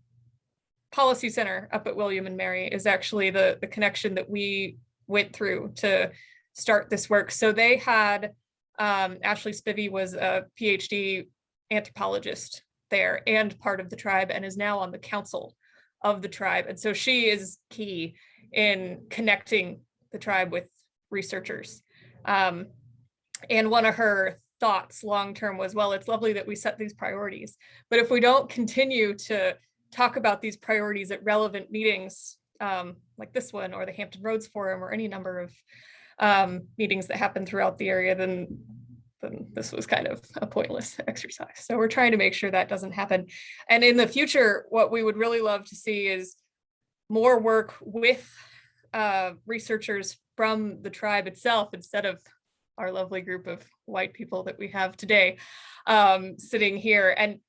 S5: policy center up at William and Mary is actually the connection that we went through to start this work. So they had, Ashley Spivey was a PhD anthropologist there and part of the tribe and is now on the council of the tribe. And so she is key in connecting the tribe with researchers. And one of her thoughts long-term was, well, it's lovely that we set these priorities, but if we don't continue to talk about these priorities at relevant meetings, like this one or the Hampton Roads Forum or any number of meetings that happen throughout the area, then this was kind of a pointless exercise. So we're trying to make sure that doesn't happen. And in the future, what we would really love to see is more work with researchers from the tribe itself, instead of our lovely group of white people that we have today sitting here. And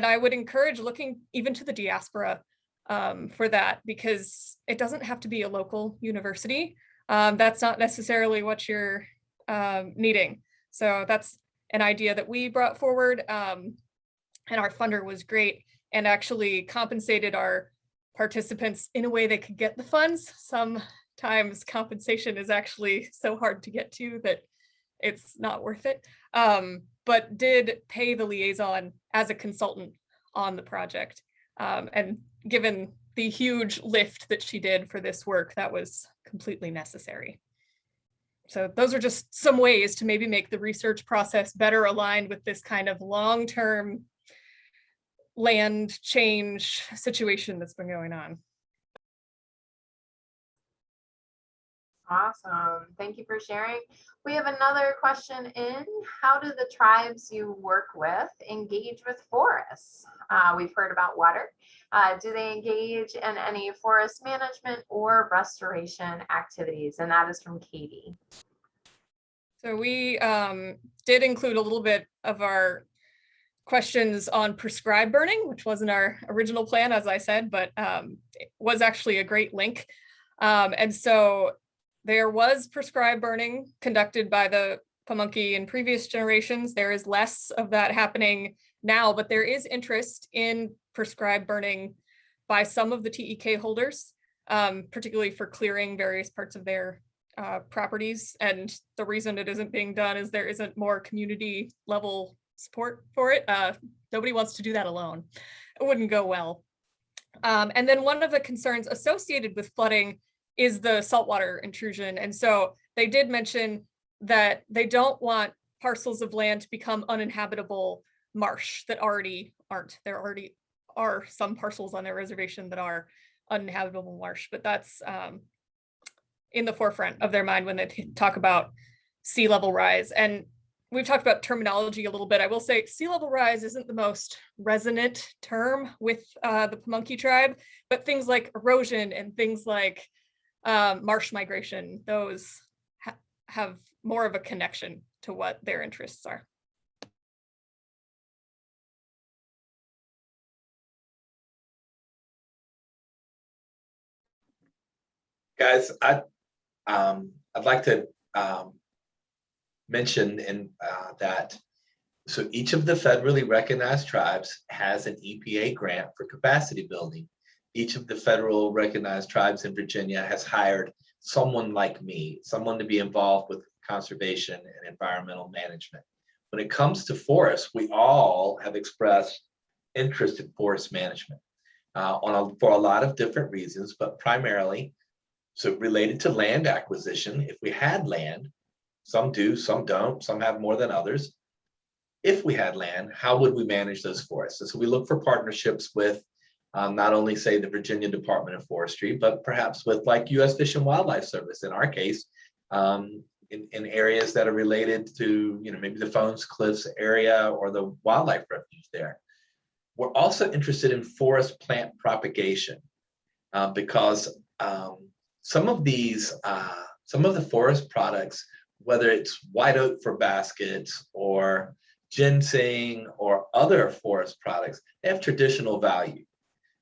S5: I would encourage looking even to the diaspora for that, because it doesn't have to be a local university. That's not necessarily what you're needing. So that's an idea that we brought forward, and our funder was great and actually compensated our participants in a way they could get the funds. Sometimes compensation is actually so hard to get to that it's not worth it, but did pay the liaison as a consultant on the project. And given the huge lift that she did for this work, that was completely necessary. So those are just some ways to maybe make the research process better aligned with this kind of long-term land change situation that's been going on.
S3: Awesome. Thank you for sharing. We have another question in. How do the tribes you work with engage with forests? We've heard about water. Do they engage in any forest management or restoration activities? And that is from Katie.
S5: So we did include a little bit of our questions on prescribed burning, which wasn't our original plan, as I said, but it was actually a great link. And so there was prescribed burning conducted by the Pamunkey in previous generations. There is less of that happening now, but there is interest in prescribed burning by some of the TEK holders, particularly for clearing various parts of their properties. And the reason it isn't being done is there isn't more community level support for it. Nobody wants to do that alone. It wouldn't go well. And then one of the concerns associated with flooding is the saltwater intrusion. And so they did mention that they don't want parcels of land to become uninhabitable marsh that already aren't. There already are some parcels on their reservation that are uninhabitable marsh, but that's in the forefront of their mind when they talk about sea level rise. And we've talked about terminology a little bit. I will say sea level rise isn't the most resonant term with the Pamunkey tribe, but things like erosion and things like marsh migration, those have more of a connection to what their interests are.
S4: Guys, I'd like to mention that so each of the federally recognized tribes has an EPA grant for capacity building. Each of the federal recognized tribes in Virginia has hired someone like me, someone to be involved with conservation and environmental management. When it comes to forests, we all have expressed interest in forest management for a lot of different reasons, but primarily so related to land acquisition. If we had land, some do, some don't, some have more than others. If we had land, how would we manage those forests? And so we look for partnerships with not only say the Virginia Department of Forestry, but perhaps with like U.S. Fish and Wildlife Service in our case, in areas that are related to, maybe the Fones Cliffs area or the wildlife refuge there. We're also interested in forest plant propagation because some of the forest products, whether it's white oak for baskets or ginseng or other forest products, they have traditional value.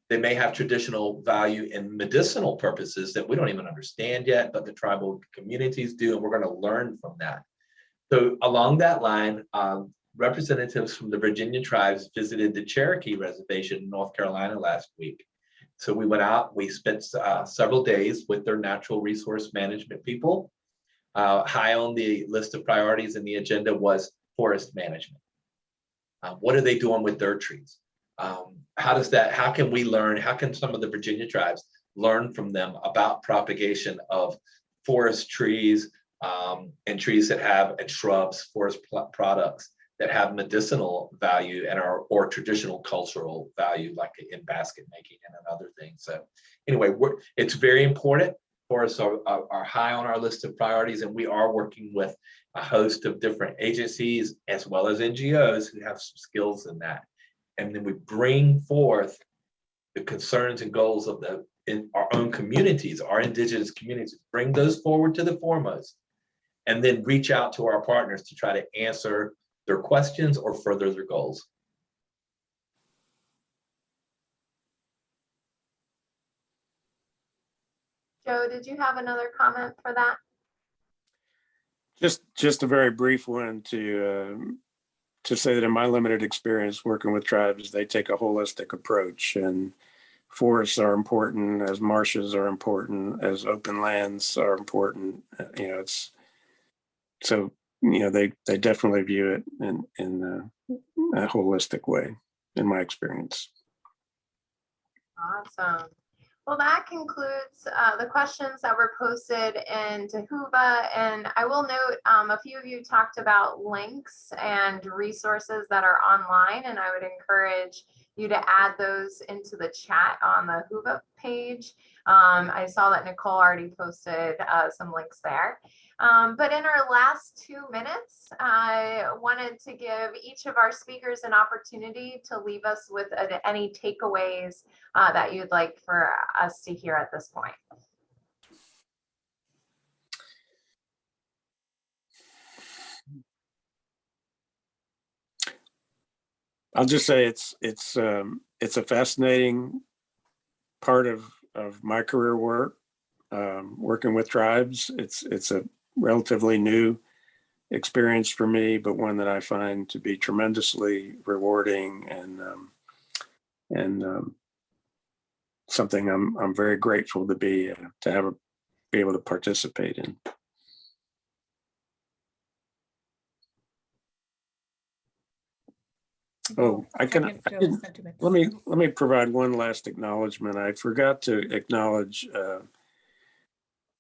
S4: They may have traditional value in medicinal purposes that we don't even understand yet, but the tribal communities do, and we're going to learn from that. So along that line, representatives from the Virginia tribes visited the Cherokee Reservation in North Carolina last week. So we went out, we spent several days with their natural resource management people. High on the list of priorities and the agenda was forest management. What are they doing with their trees? How can we learn, how can some of the Virginia tribes learn from them about propagation of forest trees and trees that have, and shrubs, forest products that have medicinal value and or traditional cultural value, like in basket making and other things. So anyway, it's very important for us, are high on our list of priorities, and we are working with a host of different agencies as well as NGOs who have some skills in that. And then we bring forth the concerns and goals of in our own communities, our indigenous communities, bring those forward to the foremost, and then reach out to our partners to try to answer their questions or further their goals.
S3: Joe, did you have another comment for that?
S1: Just a very brief one to say that in my limited experience working with tribes, they take a holistic approach, and forests are important, as marshes are important, as open lands are important. They definitely view it in a holistic way, in my experience.
S3: Awesome. Well, that concludes the questions that were posted in Tahuba. And I will note a few of you talked about links and resources that are online, and I would encourage you to add those into the chat on the Tahuba page. I saw that Nicole already posted some links there. But in our last 2 minutes, I wanted to give each of our speakers an opportunity to leave us with any takeaways that you'd like for us to hear at this point.
S1: I'll just say it's a fascinating part of my career work, working with tribes. It's a relatively new experience for me, but one that I find to be tremendously rewarding and something I'm very grateful to be able to participate in. Oh, let me provide one last acknowledgement. I forgot to acknowledge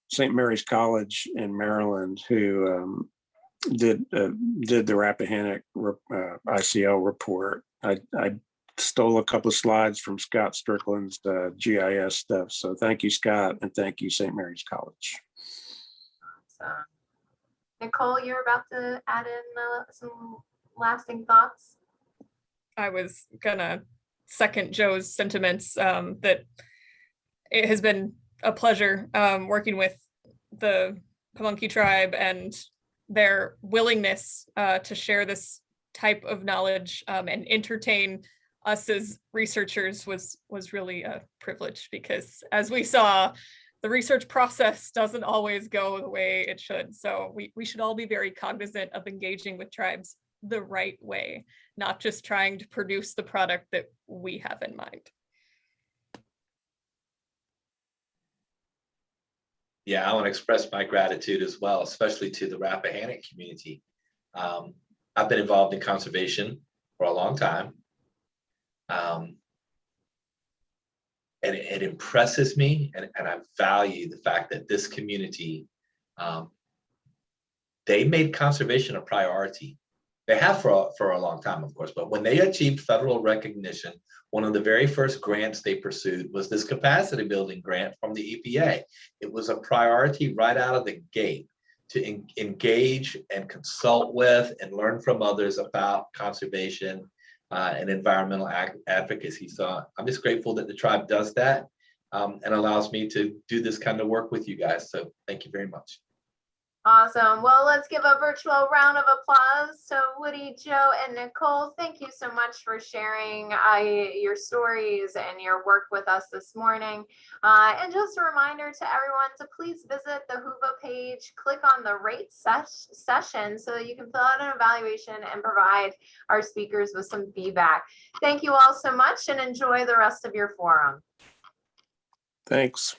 S1: St. Mary's College in Maryland, who did the Rappahannock ICL report. I stole a couple of slides from Scott Strickland's GIS stuff. So thank you, Scott, and thank you, St. Mary's College.
S3: Awesome. Nicole, you're about to add in some lasting thoughts.
S5: I was gonna second Joe's sentiments that it has been a pleasure working with the Pamunkey tribe, and their willingness to share this type of knowledge and entertain us as researchers was really a privilege, because as we saw, the research process doesn't always go the way it should. So we should all be very cognizant of engaging with tribes the right way, not just trying to produce the product that we have in mind.
S4: Yeah, I want to express my gratitude as well, especially to the Rappahannock community. I've been involved in conservation for a long time. And it impresses me, and I value the fact that this community, they made conservation a priority. They have for a long time, of course, but when they achieved federal recognition, one of the very first grants they pursued was this capacity building grant from the EPA. It was a priority right out of the gate to engage and consult with and learn from others about conservation and environmental advocacy. So I'm just grateful that the tribe does that and allows me to do this kind of work with you guys. So thank you very much.
S3: Awesome. Well, let's give a virtual round of applause. So Woody, Joe, and Nicole, thank you so much for sharing your stories and your work with us this morning. And just a reminder to everyone to please visit the Whova page, click on the rate session so that you can fill out an evaluation and provide our speakers with some feedback. Thank you all so much and enjoy the rest of your forum.
S1: Thanks.